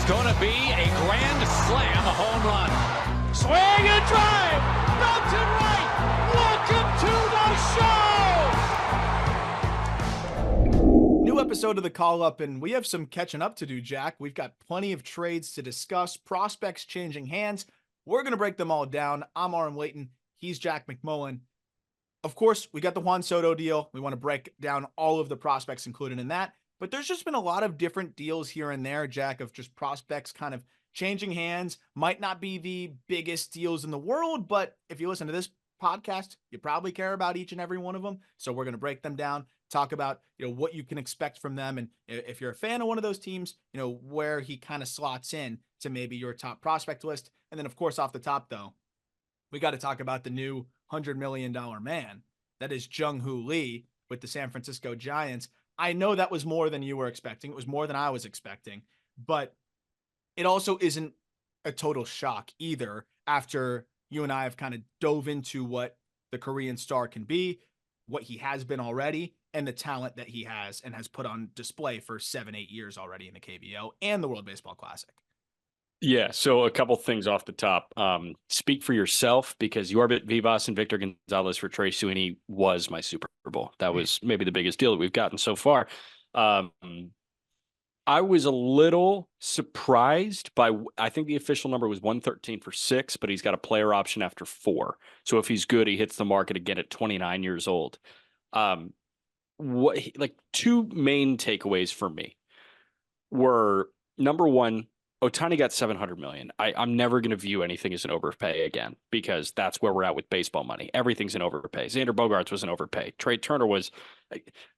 going to be a grand slam home run. Swing and drive! Belton right! Welcome to the show! New episode of the Call Up, and we have some catching up to do, Jack. We've got plenty of trades to discuss, prospects changing hands. We're going to break them all down. I'm Aram Layton. He's Jack McMullen. Of course, we got the Juan Soto deal. We want to break down all of the prospects included in that. But there's just been a lot of different deals here and there, Jack, of just prospects kind of changing hands. Might not be the biggest deals in the world, but if you listen to this podcast, you probably care about each and every one of them. So we're going to break them down, talk about, what you can expect from them. And if you're a fan of one of those teams, where he kind of slots in to maybe your top prospect list. And then, of course, off the top, though, we got to talk about the new $100 million man. That is Jung-Hoo Lee with the San Francisco Giants. I know that was more than you were expecting. It was more than I was expecting, but it also isn't a total shock either after you and I have kind of dove into what the Korean star can be, what he has been already, and the talent that he has and has put on display for 7-8 years already in the KBO and the World Baseball Classic. Yeah, so a couple things off the top. Speak for yourself, because Yorbit Vivas and Victor Gonzalez for Trey Sweeney was my Super Bowl. That was maybe the biggest deal that we've gotten so far. I was a little surprised by, I think the official number was 113 for 6, but he's got a player option after 4. So if he's good, he hits the market again at 29 years old. Two main takeaways for me were, number one, Ohtani got $700 million. I'm never going to view anything as an overpay again, because that's where we're at with baseball money. Everything's an overpay. Xander Bogaerts was an overpay. Trey Turner was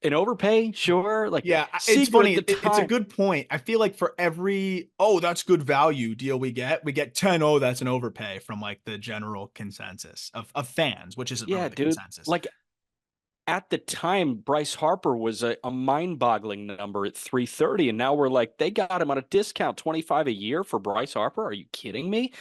an overpay, sure. It's funny. It's a good point. I feel like for every, that's good value deal we get 10, that's an overpay from the general consensus of fans, which isn't really the consensus. At the time, Bryce Harper was a mind-boggling number at 330, and now we're they got him on a discount, 25 a year for Bryce Harper. Are you kidding me?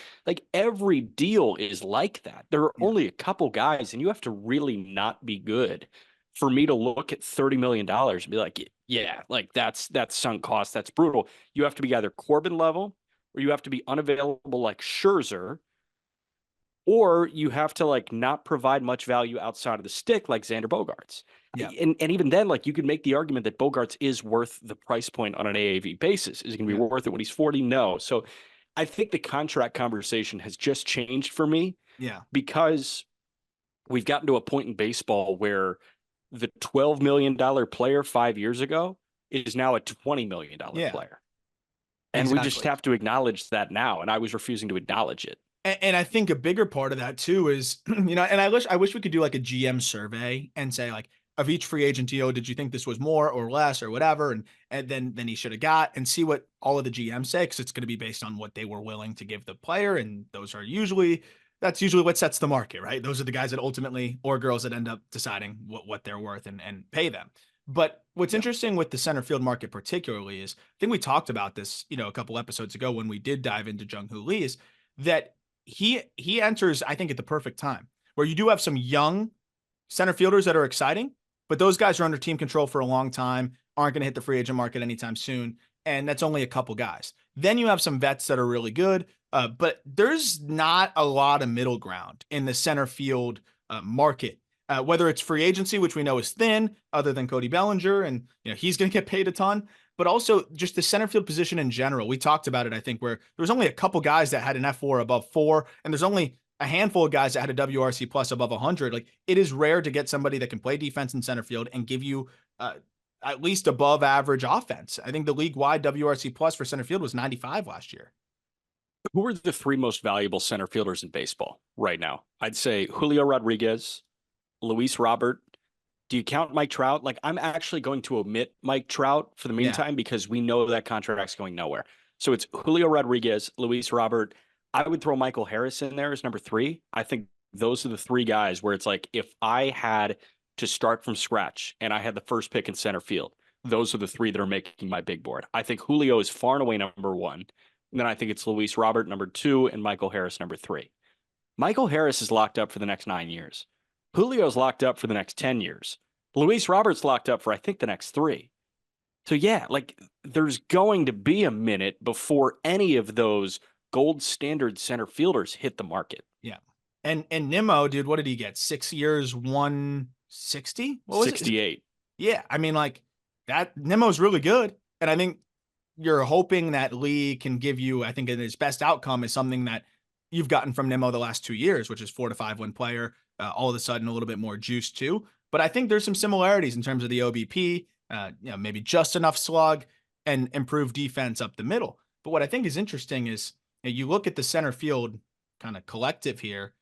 Every deal is like that. There are only a couple guys, and you have to really not be good for me to look at $30 million and be that's sunk cost. That's brutal. You have to be either Corbin level, or you have to be unavailable like Scherzer, or you have to not provide much value outside of the stick like Xander Bogaerts. Yeah. And even then, you could make the argument that Bogaerts is worth the price point on an AAV basis. Is he going to be worth it when he's 40? No. So I think the contract conversation has just changed for me. Yeah. Because we've gotten to a point in baseball where the $12 million player 5 years ago is now a $20 million player. And we just have to acknowledge that now. And I was refusing to acknowledge it. And I think a bigger part of that too is, and I wish we could do a GM survey and say of each free agent deal, did you think this was more or less or whatever? And then he should have got, and see what all of the GMs say, because it's going to be based on what they were willing to give the player. And that's usually what sets the market, right? Those are the guys that ultimately, or girls, that end up deciding what they're worth and pay them. But what's interesting with the center field market particularly is, I think we talked about this, a couple episodes ago when we did dive into Jung-Hoo Lee, is that he enters, I think, at the perfect time, where you do have some young center fielders that are exciting, but those guys are under team control for a long time, aren't going to hit the free agent market anytime soon. And that's only a couple guys. Then you have some vets that are really good, but there's not a lot of middle ground in the center field market, whether it's free agency, which we know is thin, other than Cody Bellinger, and he's going to get paid a ton, but also just the center field position in general. We talked about it, I think, where there was only a couple guys that had an F4 above 4, and there's only a handful of guys that had a WRC plus above 100. It is rare to get somebody that can play defense in center field and give you at least above average offense. I think the league-wide WRC plus for center field was 95 last year. Who are the 3 most valuable center fielders in baseball right now? I'd say Julio Rodriguez, Luis Robert. Do you count Mike Trout? I'm actually going to omit Mike Trout for the meantime, because we know that contract's going nowhere. So it's Julio Rodriguez, Luis Robert. I would throw Michael Harris in there as number 3. I think those are the 3 guys where it's if I had to start from scratch and I had the first pick in center field, those are the 3 that are making my big board. I think Julio is far and away number 1. And then I think it's Luis Robert number 2 and Michael Harris number 3. Michael Harris is locked up for the next 9 years. Julio's locked up for the next 10 years. Luis Robert's locked up for, I think, the next 3. So yeah, like there's going to be a minute before any of those gold standard center fielders hit the market. Yeah. And Nimmo, dude, what did he get? 6 years, 160? What was it? 68. Yeah. I mean, like that Nimmo's really good. And I think you're hoping that Lee can give you, I think his best outcome is something that you've gotten from Nimmo the last 2 years, which is 4 to 5 win player. All of a sudden, a little bit more juice too. But I think there's some similarities in terms of the OBP, maybe just enough slug and improved defense up the middle. But what I think is interesting is you look at the center field kind of collective here.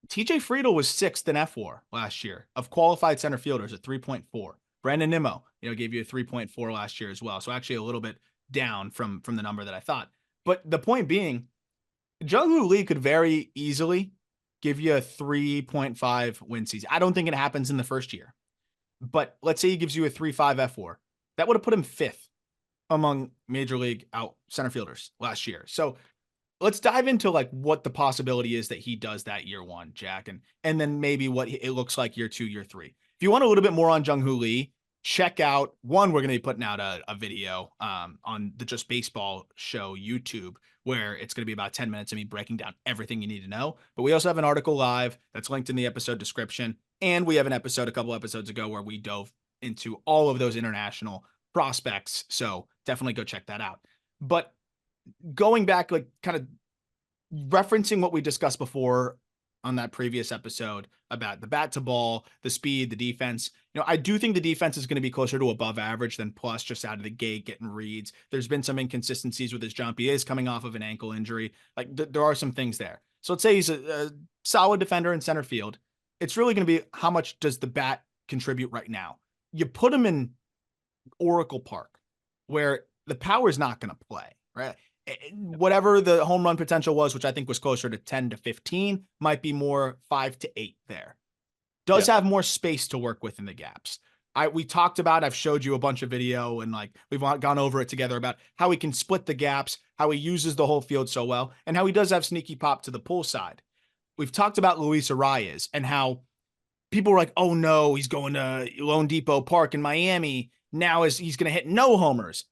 TJ Friedel was sixth in F4 last year of qualified center fielders at 3.4. Brandon Nimmo, gave you a 3.4 last year as well. So actually a little bit down from the number that I thought. But the point being, Jung-Hoo Lee could very easily give you a 3.5 win season. I don't think it happens in the first year. But let's say he gives you a 3.5 F4. That would have put him fifth among major league out center fielders last year. So let's dive into like what the possibility is that he does that year one, Jack, and then maybe what it looks like year 2, year 3. If you want a little bit more on Jung-Hoo Lee, check out one. We're going to be putting out a video on the Just Baseball show YouTube, where it's going to be about 10 minutes of me breaking down everything you need to know. But we also have an article live that's linked in the episode description, and we have an episode a couple episodes ago where we dove into all of those international prospects. So definitely go check that out. But going back, like kind of referencing what we discussed before on that previous episode about the bat to ball, the speed, the defense, I do think the defense is going to be closer to above average than plus just out of the gate getting reads. There's been some inconsistencies with his jump. He is coming off of an ankle injury. Like there are some things there. So let's say he's a solid defender in center field. It's really going to be how much does the bat contribute right now? You put him in Oracle Park where the power is not going to play, right? Whatever the home run potential was, which I think was closer to 10 to 15, might be more 5 to 8 there. Does have more space to work with in the gaps. We talked about, I've showed you a bunch of video and like we've gone over it together about how he can split the gaps, how he uses the whole field so well, and how he does have sneaky pop to the pull side. We've talked about Luis Arias and how people were like, oh no, he's going to Lone Depot Park in Miami. Now he's going to hit no homers.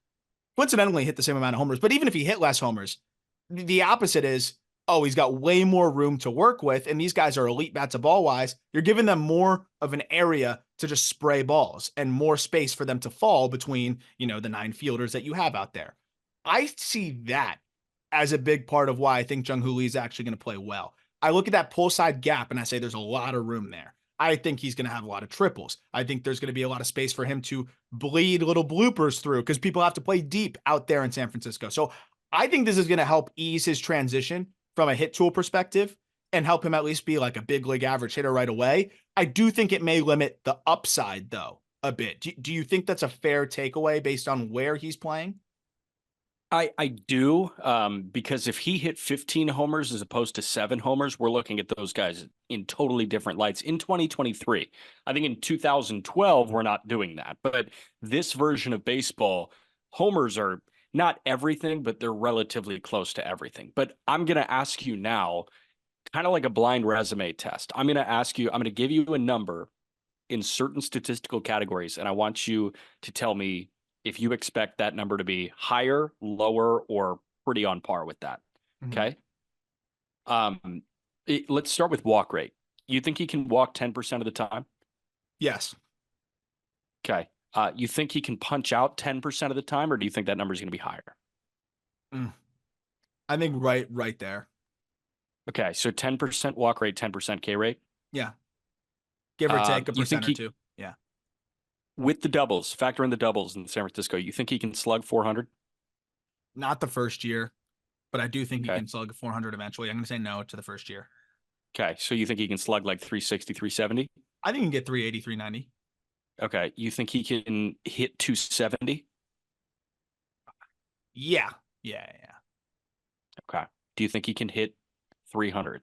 Coincidentally hit the same amount of homers, but even if he hit less homers, the opposite is, oh, he's got way more room to work with, and these guys are elite bat to ball wise. You're giving them more of an area to just spray balls and more space for them to fall between, the 9 fielders that you have out there. I see that as a big part of why I think Jung-Hoo Lee is actually going to play well. I look at that pull side gap and I say there's a lot of room there. I think he's going to have a lot of triples. I think there's going to be a lot of space for him to bleed little bloopers through because people have to play deep out there in San Francisco. So I think this is going to help ease his transition from a hit tool perspective and help him at least be like a big league average hitter right away. I do think it may limit the upside though a bit. Do you think that's a fair takeaway based on where he's playing? I do, because if he hit 15 homers as opposed to 7 homers, we're looking at those guys in totally different lights in 2023. I think in 2012, we're not doing that. But this version of baseball, homers are not everything, but they're relatively close to everything. But I'm going to ask you now, kind of like a blind resume test. I'm going to give you a number in certain statistical categories, and I want you to tell me if you expect that number to be higher, lower, or pretty on par with that. Okay. Let's start with walk rate. You think he can walk 10% of the time? Yes. Okay. You think he can punch out 10% of the time, or do you think that number is going to be higher? I think right there. Okay. So 10% walk rate, 10% K rate? Yeah. Give or take a percent or two. Yeah. With the doubles, factor in the doubles in San Francisco, you think he can slug 400? Not the first year, but I do think he can slug 400 eventually. I'm going to say no to the first year. Okay. So you think he can slug like 360, 370? I think he can get 380, 390. Okay. You think he can hit 270? Yeah. Okay. Do you think he can hit 300?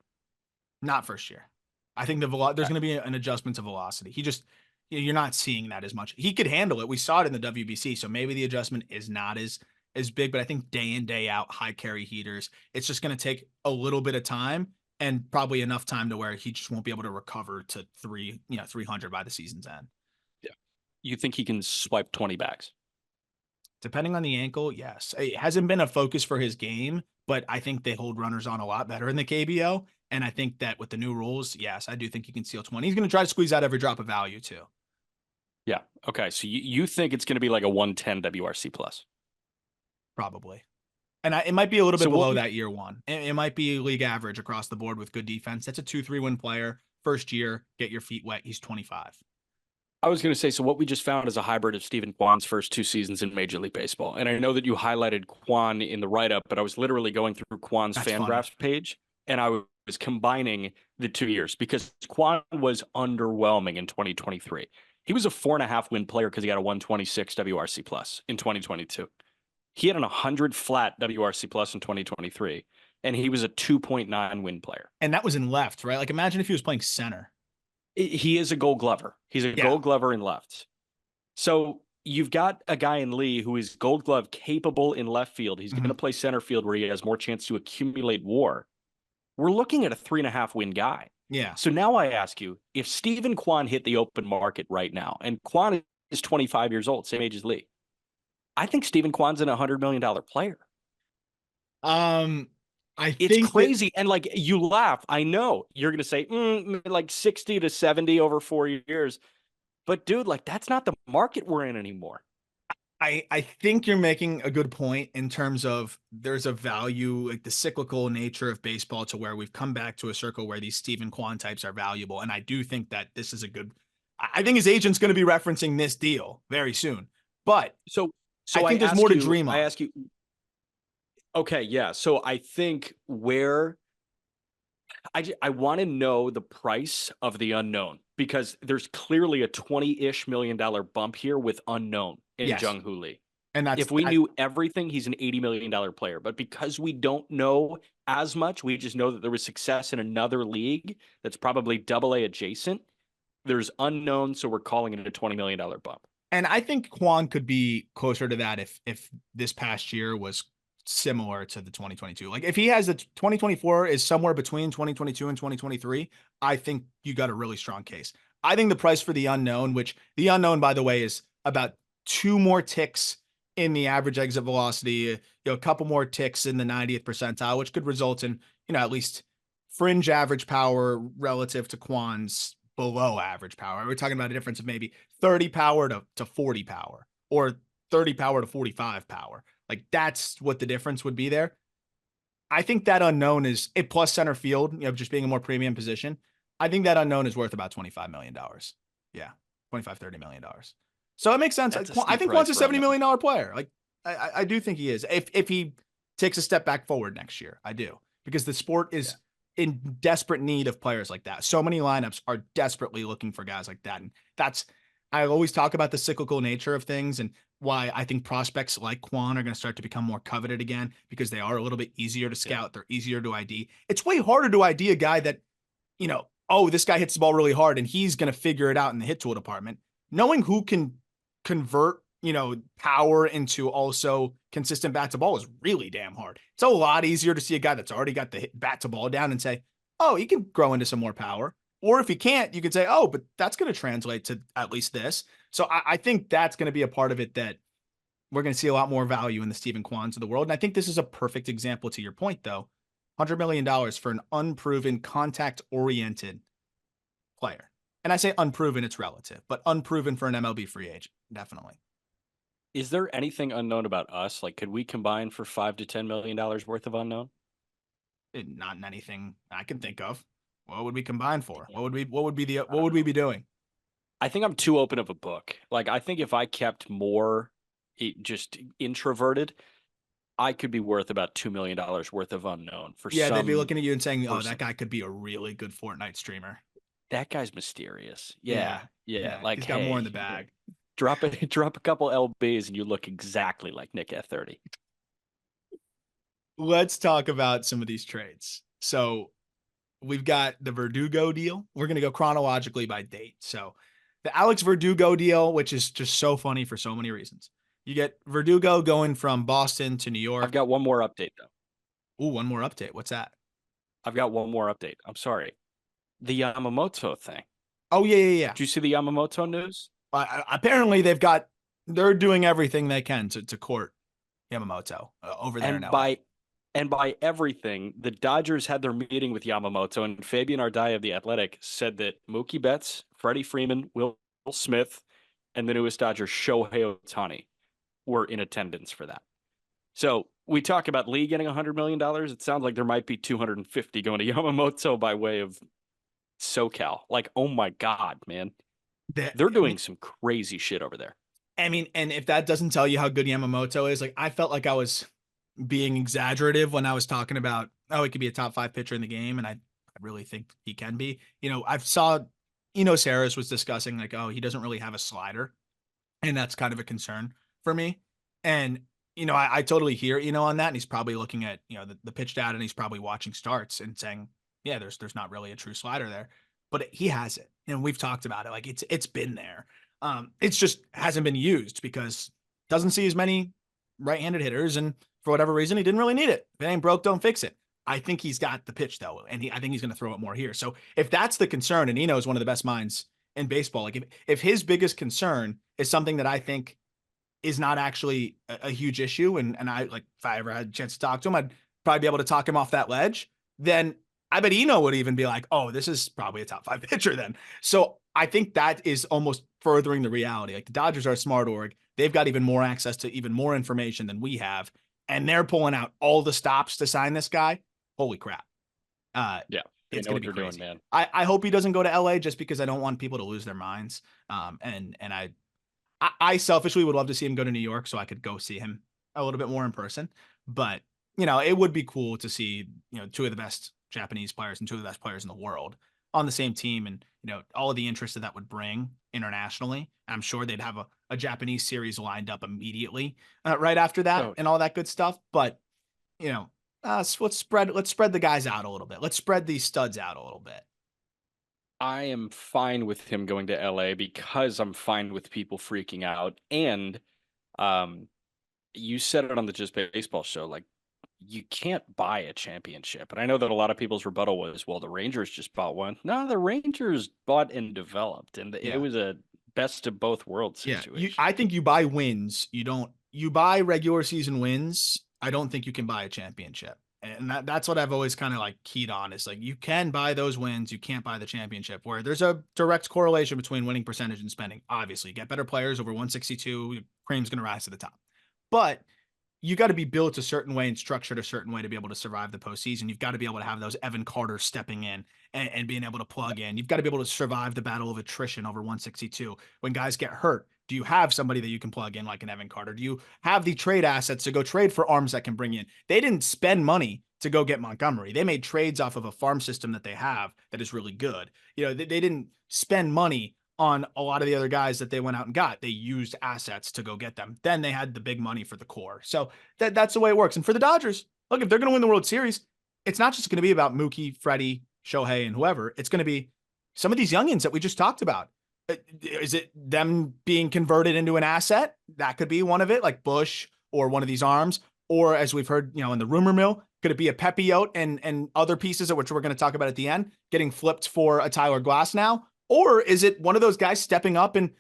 Not first year. I think there's going to be an adjustment to velocity. You're not seeing that as much. He could handle it. We saw it in the WBC, so maybe the adjustment is not as big, but I think day in, day out, high carry heaters, it's just going to take a little bit of time and probably enough time to where he just won't be able to recover to 300 by the season's end. Yeah. You think he can swipe 20 bags? Depending on the ankle, yes. It hasn't been a focus for his game, but I think they hold runners on a lot better in the KBO. And I think that with the new rules, yes, I do think he can steal 20. He's going to try to squeeze out every drop of value too. Yeah. Okay. So you think it's going to be like a 110 WRC plus? Probably. And it might be a little bit So below that year one. It might be league average across the board with good defense. That's a 2-3 win player. First year, get your feet wet. He's 25. I was going to say, so what we just found is a hybrid of Stephen Kwan's first 2 seasons in Major League Baseball. And I know that you highlighted Kwan in the write-up, but I was literally going through Kwan's That's funny. Fangraphs page, and I was combining the 2 years because Kwan was underwhelming in 2023. He was a 4.5 win player because he had a 126 WRC plus in 2022. He had an 100 flat WRC plus in 2023, and he was a 2.9 win player. And that was in left, right? Like imagine if he was playing center. He is a Gold Glover. He's a Gold Glover in left. So you've got a guy in Lee who is Gold Glove capable in left field. He's going to play center field where he has more chance to accumulate WAR. We're looking at a 3.5 win guy. Yeah. So now I ask you, if Stephen Kwan hit the open market right now, and Kwan is 25 years old, same age as Lee, I think Stephen Kwan's an $100 million player. It's crazy. And like you laugh. I know you're going to say like 60 to 70 over 4 years. But dude, like that's not the market we're in anymore. I think you're making a good point in terms of there's a value, like the cyclical nature of baseball to where we've come back to a circle where these Stephen Kwan types are valuable. And I do think that this is a good, I think his agent's going to be referencing this deal very soon. But so I think there's more to dream on. I ask you, okay, yeah. So I think where I want to know the price of the unknown because there's clearly a $20-ish million bump here with unknown in Jung-Hoo Lee. And that's if we knew everything, he's an $80 million player. But because we don't know as much, we just know that there was success in another league that's probably AA adjacent. There's unknown, so we're calling it a $20 million bump. And I think Kwan could be closer to that if this past year was similar to the 2022. Like if he has the 2024 is somewhere between 2022 and 2023, I think you got a really strong case. I think the price for the unknown, which the unknown, by the way, is about 2 more ticks in the average exit velocity, a couple more ticks in the 90th percentile, which could result in, at least fringe average power relative to Kwan's below average power. We're talking about a difference of maybe 30 power to 40 power or 30 power to 45 power. Like that's what the difference would be there. I think that unknown is it plus center field, just being a more premium position. I think that unknown is worth about $25 million. Yeah. $25-30 million. So it makes sense. I think Kwan's a $70 million player. Like I do think he is. If he takes a step back forward next year, I do. Because the sport is in desperate need of players like that. So many lineups are desperately looking for guys like that. And I always talk about the cyclical nature of things and why I think prospects like Kwan are going to start to become more coveted again because they are a little bit easier to scout. They're easier to ID. It's way harder to ID a guy that, this guy hits the ball really hard and he's going to figure it out in the hit tool department. Knowing who can convert, power into also consistent bat to ball is really damn hard. It's a lot easier to see a guy that's already got the bat to ball down and say, oh, he can grow into some more power. Or if he can't, you could say, oh, but that's going to translate to at least this. So I think that's going to be a part of it that we're going to see a lot more value in the Stephen Kwans of the world. And I think this is a perfect example to your point, though. $100 million for an unproven, contact-oriented player. And I say unproven, it's relative, but unproven for an MLB free agent, definitely. Is there anything unknown about us? Like, could we combine for $5 to $10 million worth of unknown? Not in anything I can think of. What would we combine for? What would we be doing? I think I'm too open of a book. Like, I think if I kept more just introverted, I could be worth about $2 million worth of unknown for they'd be looking at you and saying, oh, that guy could be a really good Fortnite streamer. That guy's mysterious. Yeah. Like, he's got more in the bag. Drop a couple LBs and you look exactly like Nick at 30. Let's talk about some of these trades. So we've got the Verdugo deal. We're going to go chronologically by date. So the Alex Verdugo deal, which is just so funny for so many reasons. You get Verdugo going from Boston to New York. I've got one more update, though. Ooh, one more update. What's that? I've got one more update. I'm sorry. The Yamamoto thing. Oh, yeah. Did you see the Yamamoto news? Apparently, they've got they're doing everything they can to court Yamamoto over there in And LA. by everything, the Dodgers had their meeting with Yamamoto, and Fabian Ardaya of The Athletic said that Mookie Betts, Freddie Freeman, Will Smith, and the newest Dodger, Shohei Ohtani, were in attendance for that. So we talk about Lee getting $100 million. It sounds like there might be 250 going to Yamamoto by way of SoCal. Like, oh my God, man. They're doing some crazy shit over there. I mean, and if that doesn't tell you how good Yamamoto is, like I felt like I was being exaggerative when I was talking about, oh, he could be a top 5 pitcher in the game. And I really think he can be. I've saw Enos Harris was discussing like, oh, he doesn't really have a slider. And that's kind of a concern for me. And, I totally hear, on that. And he's probably looking at, the pitch data and he's probably watching starts and saying, yeah, there's not really a true slider there, but he has it. And we've talked about it. Like it's been there. It's just hasn't been used because doesn't see as many right-handed hitters. And for whatever reason, he didn't really need it. If it ain't broke, don't fix it. I think he's got the pitch though. And I think he's going to throw it more here. So if that's the concern, and Eno is one of the best minds in baseball, like if his biggest concern is something that I think is not actually a huge issue. And I like, if I ever had a chance to talk to him, I'd probably be able to talk him off that ledge. Then I bet Eno would even be like, oh, this is probably a top 5 pitcher then. So I think that is almost furthering the reality. Like the Dodgers are a smart org. They've got even more access to even more information than we have. And they're pulling out all the stops to sign this guy. Holy crap. Yeah. It's going to be crazy. Doing, man. I hope he doesn't go to LA just because I don't want people to lose their minds. And I selfishly would love to see him go to New York so I could go see him a little bit more in person. But, it would be cool to see, 2 of the best Japanese players and 2 of the best players in the world on the same team. And, all of the interest that would bring internationally. I'm sure they'd have a Japanese series lined up immediately right after that and all that good stuff. But, let's spread the guys out a little bit. Let's spread these studs out a little bit. I am fine with him going to LA because I'm fine with people freaking out. And you said it on the Just Baseball show, like you can't buy a championship. And I know that a lot of people's rebuttal was, well, the Rangers just bought one. No, the Rangers bought and developed, and it was a best of both worlds situation. Yeah, I think you buy wins. You buy regular season wins. I don't think you can buy a championship. And that's what I've always kind of like keyed on is like, you can buy those wins. You can't buy the championship, where there's a direct correlation between winning percentage and spending. Obviously, you get better players over 162, cream's going to rise to the top. But you got to be built a certain way and structured a certain way to be able to survive the postseason. You've got to be able to have those Evan Carter stepping in and being able to plug in. You've got to be able to survive the battle of attrition over 162. When guys get hurt, do you have somebody that you can plug in like an Evan Carter? Do you have the trade assets to go trade for arms that can bring in? They didn't spend money to go get Montgomery. They made trades off of a farm system that they have that is really good. They didn't spend money on a lot of the other guys that they went out and got. They used assets to go get them. Then they had the big money for the core. So that's the way it works. And for the Dodgers, look, if they're going to win the World Series, it's not just going to be about Mookie, Freddie, Shohei, and whoever. It's going to be some of these youngins that we just talked about. Is it them being converted into an asset? That could be one of it, like Bush or one of these arms. Or as we've heard, in the rumor mill, could it be a Pepiot and other pieces of which we're going to talk about at the end, getting flipped for a Tyler Glasnow? Or is it one of those guys stepping up and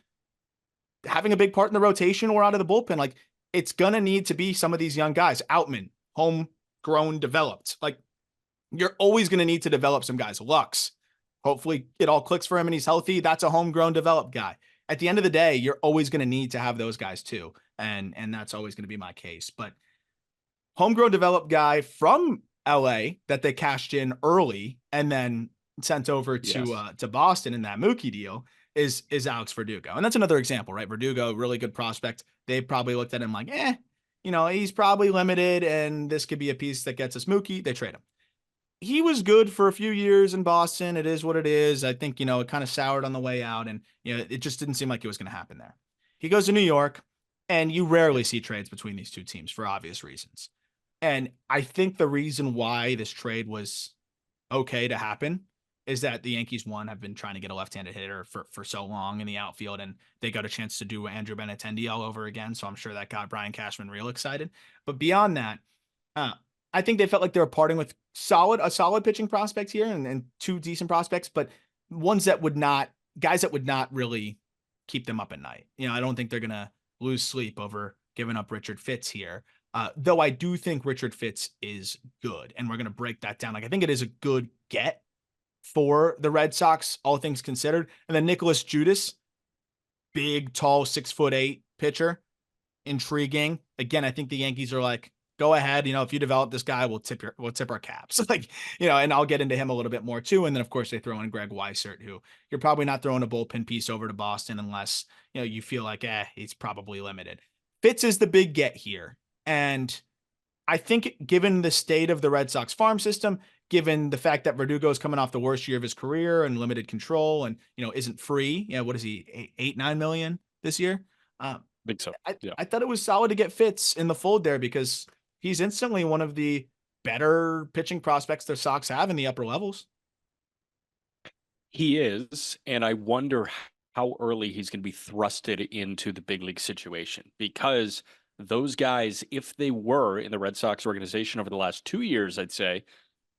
having a big part in the rotation or out of the bullpen? Like, it's going to need to be some of these young guys. Outman, homegrown, developed. Like, you're always going to need to develop some guys. Lux, hopefully it all clicks for him and he's healthy. That's a homegrown, developed guy. At the end of the day, you're always going to need to have those guys too. And that's always going to be my case. But homegrown, developed guy from LA that they cashed in early and then sent over to Boston in that Mookie deal is Alex Verdugo. And that's another example, right? Verdugo, really good prospect. They probably looked at him like, he's probably limited and this could be a piece that gets us Mookie. They trade him. He was good for a few years in Boston. It is what it is. I think, it kind of soured on the way out and, it just didn't seem like it was going to happen there. He goes to New York and you rarely see trades between these two teams for obvious reasons. And I think the reason why this trade was okay to happen is that the Yankees, have been trying to get a left-handed hitter for so long in the outfield, and they got a chance to do Andrew Benintendi all over again. So I'm sure that got Brian Cashman real excited. But beyond that, I think they felt like they were parting with a solid pitching prospect here and 2 decent prospects, but guys that would not really keep them up at night. I don't think they're going to lose sleep over giving up Richard Fitz here. Though I do think Richard Fitz is good, and we're going to break that down. Like, I think it is a good get for the Red Sox, all things considered. And then Nicholas Judas, big, tall, 6'8" pitcher, intriguing. Again, I think the Yankees are like, go ahead. If you develop this guy, we'll tip our caps. Like, and I'll get into him a little bit more too. And then of course they throw in Greg Weissert, who you're probably not throwing a bullpen piece over to Boston unless, you feel like, he's probably limited. Fitz is the big get here. And I think given the state of the Red Sox farm system, given the fact that Verdugo is coming off the worst year of his career and limited control and, isn't free. What is he, 8-9 million this year? I think so. Yeah. I thought it was solid to get Fitz in the fold there because he's instantly one of the better pitching prospects the Sox have in the upper levels. He is, and I wonder how early he's going to be thrusted into the big league situation, because those guys, if they were in the Red Sox organization over the last 2 years, I'd say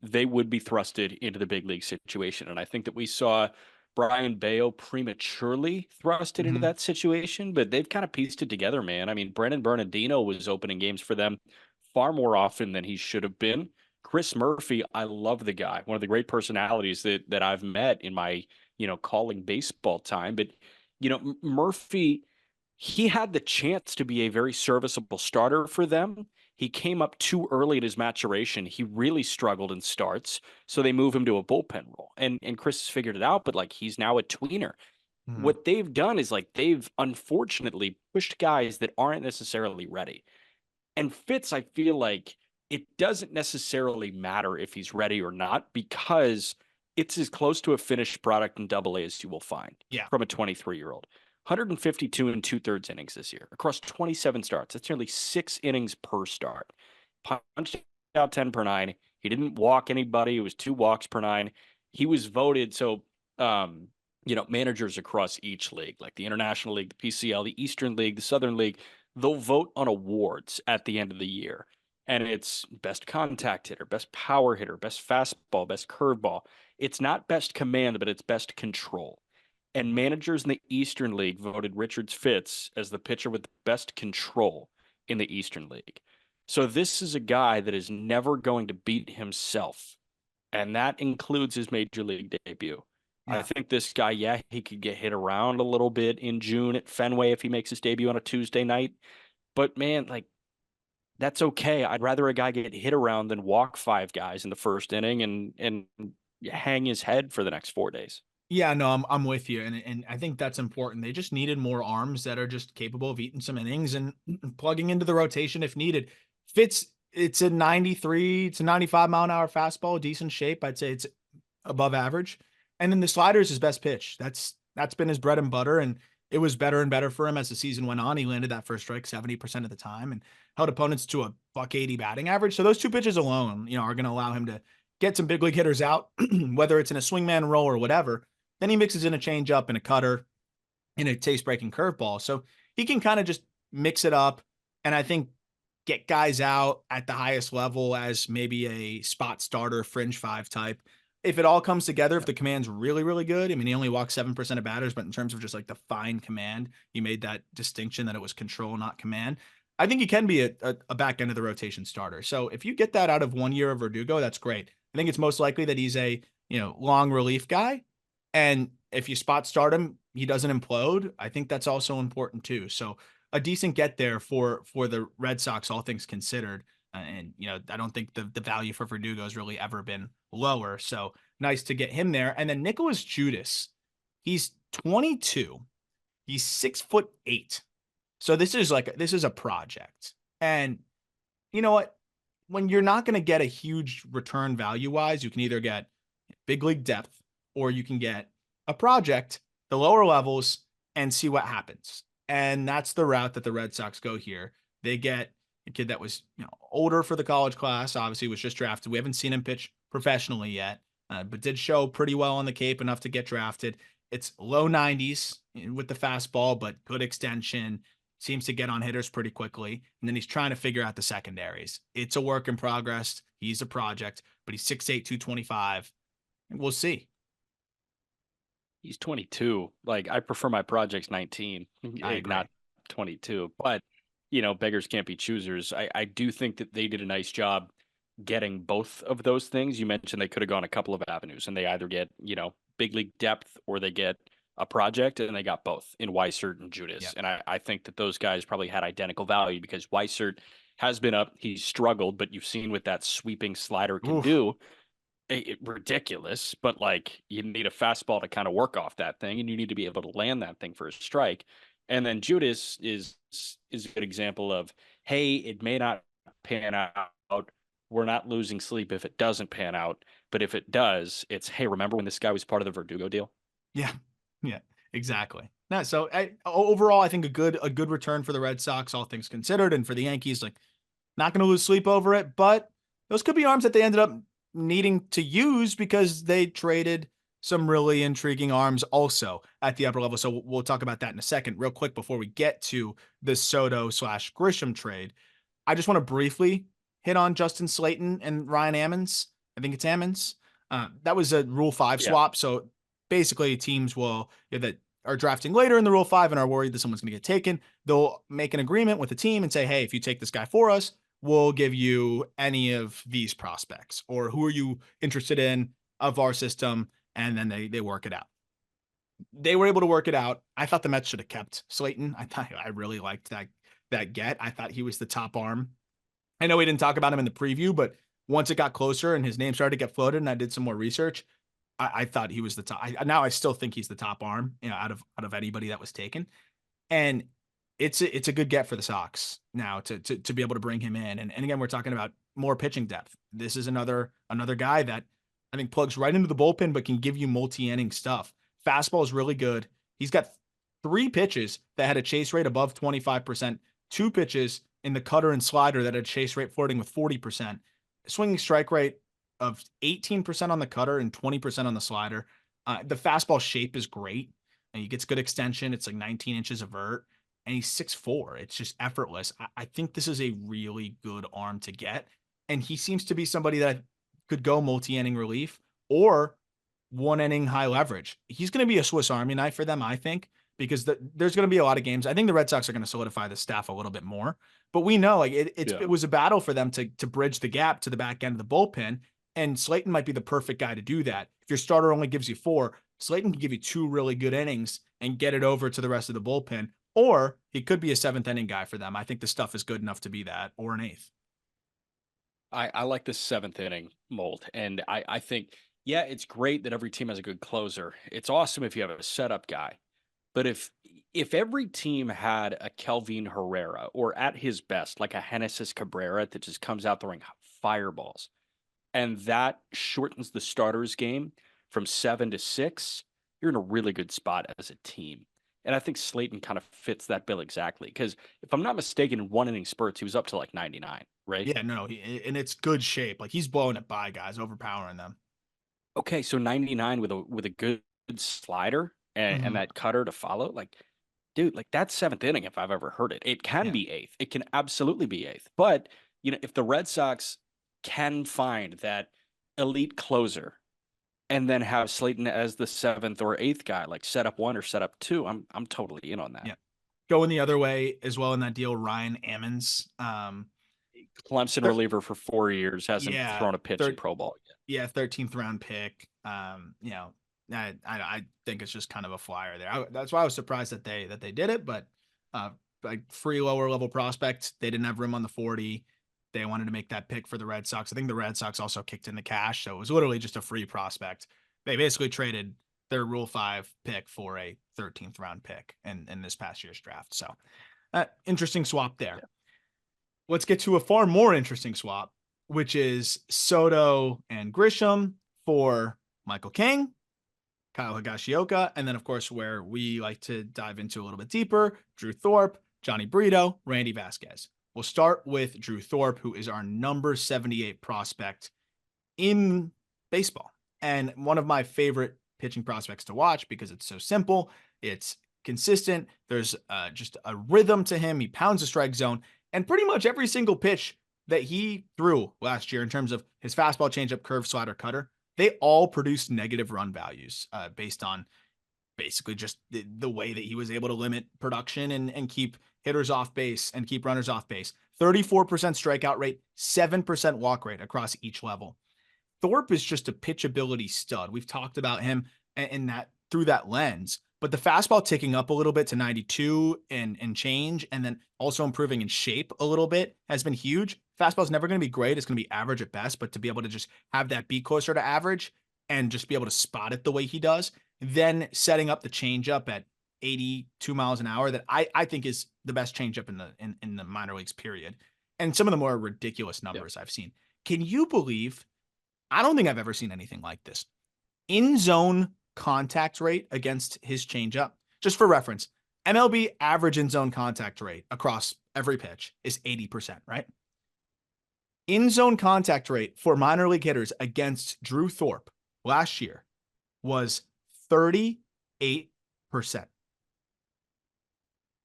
they would be thrusted into the big league situation. And I think that we saw Brian Bayo prematurely thrusted into that situation, but they've kind of pieced it together, man. I mean, Brennan Bernardino was opening games for them far more often than he should have been. Chris Murphy, I love the guy, one of the great personalities that I've met in my, calling baseball time. But, Murphy, he had the chance to be a very serviceable starter for them. He came up too early in his maturation. He really struggled in starts, so they move him to a bullpen role. And Chris has figured it out, but like he's now a tweener. What they've done is like they've unfortunately pushed guys that aren't necessarily ready. And Fitz, I feel like it doesn't necessarily matter if he's ready or not, because it's as close to a finished product in Double A as you will find from a 23-year-old. 152 and 2/3 innings this year across 27 starts. That's nearly 6 innings per start. Punched out 10 per 9. He didn't walk anybody. It was 2 walks per 9. He was voted. So, managers across each league, like the International League, the PCL, the Eastern League, the Southern League, they'll vote on awards at the end of the year. And it's best contact hitter, best power hitter, best fastball, best curveball. It's not best command, but it's best control. And managers in the Eastern League voted Richard Fitz as the pitcher with the best control in the Eastern League. So this is a guy that is never going to beat himself. And that includes his major league debut. Yeah. I think this guy, he could get hit around a little bit in June at Fenway if he makes his debut on a Tuesday night. But man, like, that's okay. I'd rather a guy get hit around than walk 5 guys in the first inning and hang his head for the next 4 days. Yeah, no, I'm with you. And I think that's important. They just needed more arms that are just capable of eating some innings and plugging into the rotation if needed. Fitz, it's a 93 to 95 mile an hour fastball, decent shape. I'd say it's above average. And then the slider is his best pitch. That's been his bread and butter. And it was better and better for him as the season went on. He landed that first strike 70% of the time and held opponents to a .180 batting average. So those 2 pitches alone, are going to allow him to get some big league hitters out, whether it's in a swingman role or whatever. Then he mixes in a changeup and a cutter and a taste-breaking curveball. So he can kind of just mix it up and I think get guys out at the highest level as maybe a spot starter, fringe 5 type. If it all comes together, if the command's really, really good, I mean, he only walked 7% of batters, but in terms of just like the fine command, he made that distinction that it was control, not command. I think he can be a back end of the rotation starter. So if you get that out of 1 year of Verdugo, that's great. I think it's most likely that he's a, long relief guy. And if you spot start him, he doesn't implode. I think that's also important too. So a decent get there for the Red Sox, all things considered. And, I don't think the value for Verdugo has really ever been lower. So nice to get him there. And then Nicholas Judas, he's 22. He's 6'8". So this is a project. And you know what? When you're not going to get a huge return value wise, you can either get big league depth or you can get a project, the lower levels, and see what happens. And that's the route that the Red Sox go here. They get a kid that was, older for the college class, obviously was just drafted. We haven't seen him pitch professionally yet, but did show pretty well on the Cape, enough to get drafted. It's low 90s with the fastball, but good extension. Seems to get on hitters pretty quickly. And then he's trying to figure out the secondaries. It's a work in progress. He's a project, but he's 6'8", 225. And we'll see. He's 22. Like, I prefer my projects 19. I agree. 22. But, beggars can't be choosers. I do think that they did a nice job getting both of those things. You mentioned they could have gone a couple of avenues, and they either get, big league depth or they get a project, and they got both in Weissert and Judas. Yep. And I think that those guys probably had identical value because Weissert has been up. He's struggled, but you've seen what that sweeping slider can do. Ridiculous, but you need a fastball to kind of work off that thing, and you need to be able to land that thing for a strike. And then Judas is a good example of, hey, it may not pan out. We're not losing sleep if it doesn't pan out, but if it does, it's, hey, remember when this guy was part of the Verdugo deal? Yeah, exactly. No, so overall, I think a good return for the Red Sox, all things considered, and for the Yankees, not going to lose sleep over it. But those could be arms that they ended up needing to use because they traded some really intriguing arms also at the upper level. So we'll talk about that in a second. Real quick before we get to the Soto/Grisham trade, I just want to briefly hit on Justin Slayton and Ryan Ammons. I think it's Ammons. That was a Rule 5 swap. So basically teams that are drafting later in the Rule 5 and are worried that someone's going to get taken, they'll make an agreement with the team and say, hey, if you take this guy for us, we'll give you any of these prospects, or who are you interested in of our system? And then they work it out. They were able to work it out. I thought the Mets should have kept Slayton. I really liked that get. I thought he was the top arm. I know we didn't talk about him in the preview, but once it got closer and his name started to get floated and I did some more research, I thought he was the top. Now I still think he's the top arm, out of anybody that was taken. And it's a good get for the Sox now to be able to bring him in. And again, we're talking about more pitching depth. This is another guy that I think plugs right into the bullpen, but can give you multi-inning stuff. Fastball is really good. He's got 3 pitches that had a chase rate above 25%, 2 pitches in the cutter and slider that had a chase rate flirting with 40%, swinging strike rate of 18% on the cutter and 20% on the slider. The fastball shape is great. And he gets good extension. It's 19 inches of vert, and he's 6'4". It's just effortless. I think this is a really good arm to get. And he seems to be somebody that could go multi-inning relief or 1-inning high leverage. He's going to be a Swiss Army knife for them, I think, because there's going to be a lot of games. I think the Red Sox are going to solidify the staff a little bit more, but we know it was a battle for them to bridge the gap to the back end of the bullpen. And Slayton might be the perfect guy to do that. If your starter only gives you 4, Slayton can give you 2 really good innings and get it over to the rest of the bullpen, or he could be a 7th inning guy for them. I think the stuff is good enough to be that, or an 8th. I like the 7th inning mold. And I think, it's great that every team has a good closer. It's awesome if you have a setup guy. But if every team had a Kelvin Herrera, or at his best, like a Genesis Cabrera that just comes out throwing fireballs, and that shortens the starters game from 7 to 6, you're in a really good spot as a team. And I think Slayton kind of fits that bill exactly. Because if I'm not mistaken, in 1-inning spurts, he was up to 99, right? Yeah, no, and it's good shape. He's blowing it by guys, overpowering them. Okay, so 99 with a good slider and that cutter to follow. Dude, that's 7th inning if I've ever heard it. It can be 8th. It can absolutely be 8th. But, if the Red Sox can find that elite closer and then have Slayton as the 7th or 8th guy, setup 1 or setup 2, I'm totally in on that. Yeah. Going the other way as well in that deal, Ryan Ammons. Clemson reliever for 4 years, hasn't thrown a pitch in pro ball yet. Yeah, 13th round pick. I think it's just kind of a flyer there. That's why I was surprised that they did it, but free lower level prospect. They didn't have room on the 40. They wanted to make that pick for the Red Sox. I think the Red Sox also kicked in the cash, so it was literally just a free prospect. They basically traded their Rule 5 pick for a 13th round pick in this past year's draft. So interesting swap there. Yeah. Let's get to a far more interesting swap, which is Soto and Grisham for Michael King, Kyle Higashioka, and then, of course, where we like to dive into a little bit deeper, Drew Thorpe, Johnny Brito, Randy Vasquez. We'll start with Drew Thorpe, who is our number 78 prospect in baseball, and one of my favorite pitching prospects to watch because it's so simple. It's consistent. There's just a rhythm to him. He pounds the strike zone, and pretty much every single pitch that he threw last year in terms of his fastball, changeup, curve, slider, cutter, they all produced negative run values based on basically just the way that he was able to limit production and keep hitters off base and keep runners off base. 34% strikeout rate, 7% walk rate across each level. Thorpe is just a pitchability stud. We've talked about him in that through that lens, but the fastball ticking up a little bit to 92 and change, and then also improving in shape a little bit has been huge. Fastball is never going to be great. It's going to be average at best, but to be able to just have that be closer to average and just be able to spot it the way he does, then setting up the changeup at 82 miles an hour that I think is the best changeup in the minor leagues, period. And some of the more ridiculous numbers I've seen. Can you believe? I don't think I've ever seen anything like this. In zone contact rate against his changeup, just for reference, MLB average in zone contact rate across every pitch is 80%, right? In zone contact rate for minor league hitters against Drew Thorpe last year was 38%.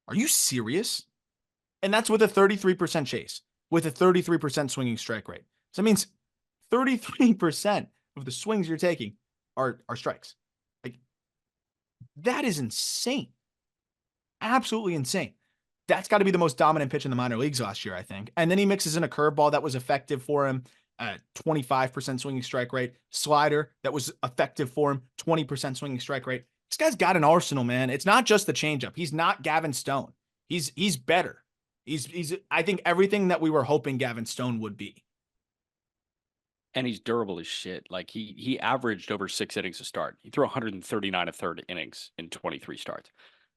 Are you serious? And that's with a 33% chase, with a 33% swinging strike rate. So that means 33% of the swings you're taking are strikes. Like, that is insane. Absolutely insane. That's got to be the most dominant pitch in the minor leagues last year, I think. And then he mixes in a curveball that was effective for him, 25% swinging strike rate, slider that was effective for him, 20% swinging strike rate. This guy's got an arsenal, man. It's not just the changeup. He's not Gavin Stone. He's better. He's I think everything that we were hoping Gavin Stone would be. And he's durable as shit. Like he averaged over 6 innings a start. He threw 139 a third innings in 23 starts.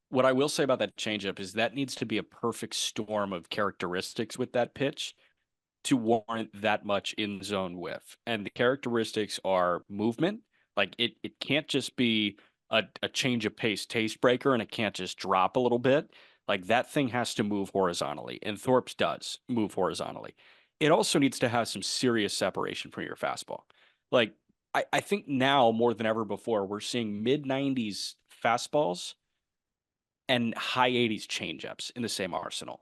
What I will say about that changeup is that needs to be a perfect storm of characteristics with that pitch to warrant that much in zone whiff. And the characteristics are movement. Like it can't just be a change of pace taste breaker, and it can't just drop a little bit. Like that thing has to move horizontally, and Thorpe's does move horizontally. It also needs to have some serious separation from your fastball. Like I think now more than ever before, we're seeing mid 90s fastballs and high 80s changeups in the same arsenal.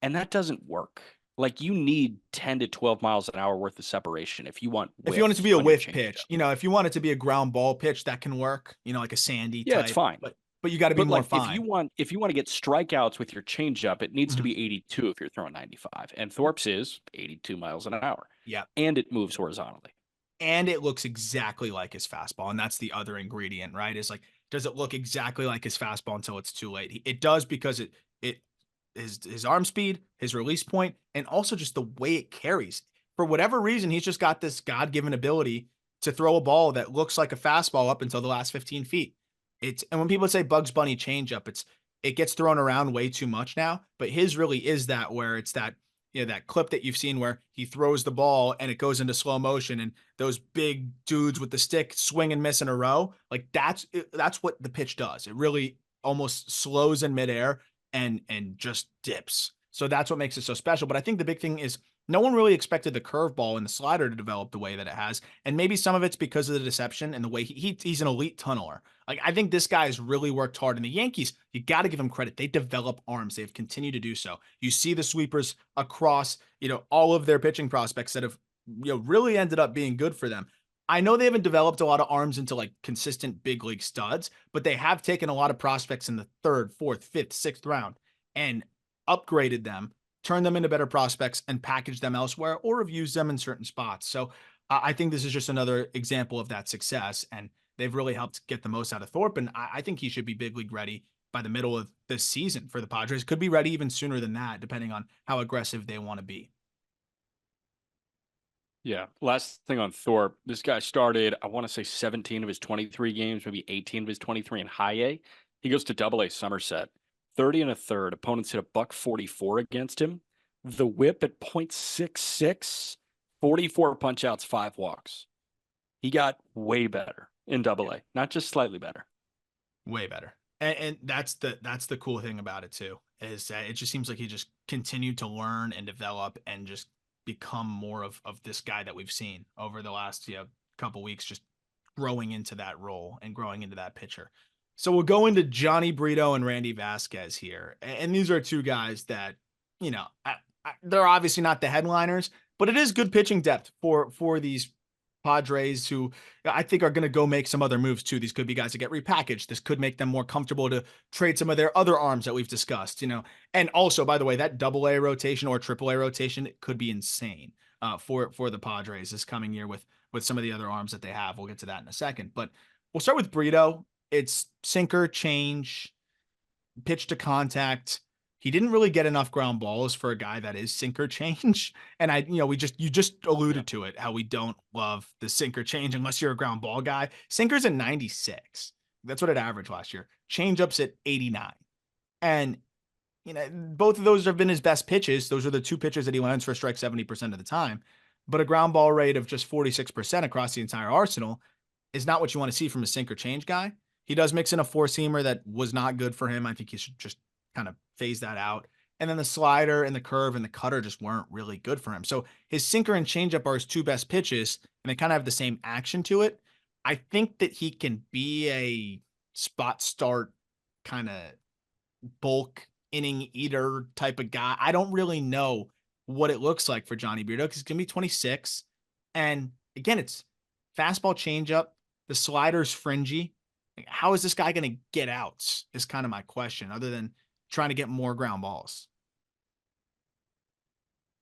And that doesn't work. Like you need 10 to 12 miles an hour worth of separation if you want if you want it to be a on your whiff pitch, changeup. if you want it to be a ground ball pitch, that can work, like a Sandy Yeah, type. it's fine. But you got to be But more like fine. if you want to get strikeouts with your changeup, it needs to Mhm. be 82 if you're throwing 95. And Thorpe's is 82 miles an hour. Yeah. And it moves horizontally. And it looks exactly like his fastball. And that's the other ingredient, right? Is like, does it look exactly like his fastball until it's too late? It does, because it his arm speed, his release point, and also just the way it carries. For whatever reason, he's just got this God-given ability to throw a ball that looks like a fastball up until the last 15 feet. And when people say Bugs Bunny changeup, it gets thrown around way too much now. But his really is that, where it's that, that clip that you've seen where he throws the ball and it goes into slow motion, and those big dudes with the stick swing and miss in a row. Like that's what the pitch does. It really almost slows in midair and just dips. So that's what makes it so special. But I think the big thing is no one really expected the curveball and the slider to develop the way that it has. And maybe some of it's because of the deception and the way he's an elite tunneler. Like, I think this guy has really worked hard. And the Yankees, you got to give him credit. They develop arms. They've continued to do so. You see the sweepers across, all of their pitching prospects that have, really ended up being good for them. I know they haven't developed a lot of arms into like consistent big league studs, but they have taken a lot of prospects in the 3rd, 4th, 5th, 6th round and upgraded them, turned them into better prospects, and packaged them elsewhere, or have used them in certain spots. So I think this is just another example of that success, and they've really helped get the most out of Thorpe. And I think he should be big league ready by the middle of this season for the Padres. Could be ready even sooner than that, depending on how aggressive they want to be. Yeah. Last thing on Thorpe, this guy started, I want to say 17 of his 23 games, maybe 18 of his 23 in high A. He goes to Double A Somerset, 30 and a third. Opponents hit a $144 against him. The whip at .66, 44 punch outs, 5 walks. He got way better in Double A, not just slightly better. Way better. And that's the cool thing about it too, is that it just seems like he just continued to learn and develop and just become more of this guy that we've seen over the last couple weeks, just growing into that role and growing into that pitcher. So we'll go into Johnny Brito and Randy Vasquez here. And these are two guys that, they're obviously not the headliners, but it is good pitching depth for these Padres who I think are going to go make some other moves too. These could be guys that get repackaged. This could make them more comfortable to trade some of their other arms that we've discussed, And also, by the way, that double A rotation or triple A rotation could be insane for the Padres this coming year with some of the other arms that they have. We'll get to that in a second, but we'll start with Brito. It's sinker, change, pitch to contact. He didn't really get enough ground balls for a guy that is sinker change. And you just alluded to it, how we don't love the sinker change unless you're a ground ball guy. Sinker's at 96. That's what it averaged last year. Changeup's at 89. And, both of those have been his best pitches. Those are the two pitches that he lands for a strike 70% of the time. But a ground ball rate of just 46% across the entire arsenal is not what you want to see from a sinker change guy. He does mix in a four-seamer that was not good for him. I think he should just kind of phase that out. And then the slider and the curve and the cutter just weren't really good for him. So his sinker and changeup are his two best pitches, and they kind of have the same action to it. I think that he can be a spot start kind of bulk inning eater type of guy. I don't really know what it looks like for Johnny Brito because he's going to be 26. And again, it's fastball changeup. The slider's fringy. How is this guy going to get outs is kind of my question, other than trying to get more ground balls.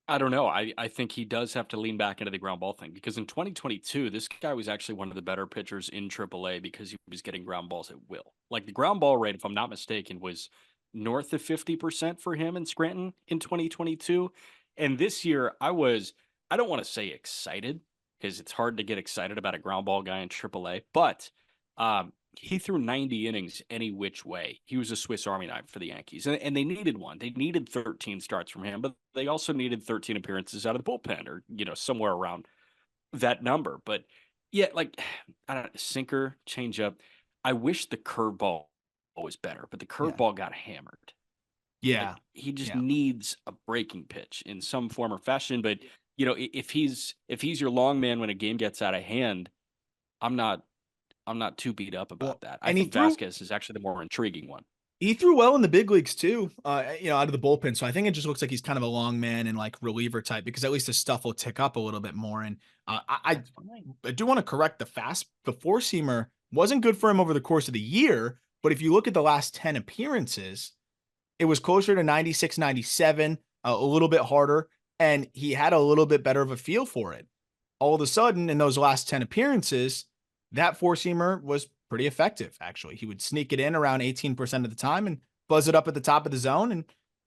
I don't know. I think he does have to lean back into the ground ball thing because in 2022, this guy was actually one of the better pitchers in AAA because he was getting ground balls at will. Like the ground ball rate, if I'm not mistaken, was north of 50% for him in Scranton in 2022. And this year, I don't want to say excited because it's hard to get excited about a ground ball guy in AAA, but he threw 90 innings any which way. He was a Swiss Army knife for the Yankees, and they needed one. They needed 13 starts from him, but they also needed 13 appearances out of the bullpen or, somewhere around that number. But yeah, like, I don't know, sinker, changeup. I wish the curveball was better, but the curveball got hammered. Yeah. Like, he just needs a breaking pitch in some form or fashion. But, if he's your long man when a game gets out of hand, I'm not too beat up about that. I think Vasquez is actually the more intriguing one. He threw well in the big leagues too, out of the bullpen. So I think it just looks like he's kind of a long man and like reliever type because at least his stuff will tick up a little bit more. And I do want to correct the four-seamer wasn't good for him over the course of the year. But if you look at the last 10 appearances, it was closer to 96, 97, a little bit harder. And he had a little bit better of a feel for it. All of a sudden in those last 10 appearances, that four-seamer was pretty effective, actually. He would sneak it in around 18% of the time and buzz it up at the top of the zone and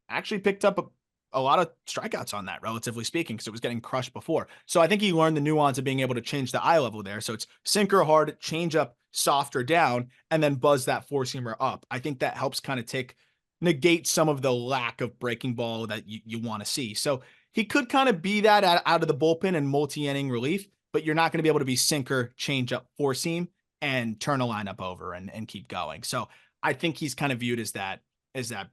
actually picked up a lot of strikeouts on that, relatively speaking, because it was getting crushed before. So I think he learned the nuance of being able to change the eye level there. So it's sinker hard, change up, softer down, and then buzz that four-seamer up. I think that helps kind of negate some of the lack of breaking ball that you want to see. So he could kind of be that out of the bullpen and multi-inning relief, but you're not going to be able to be sinker, change up, four seam, and turn a lineup over and keep going. So I think he's kind of viewed as that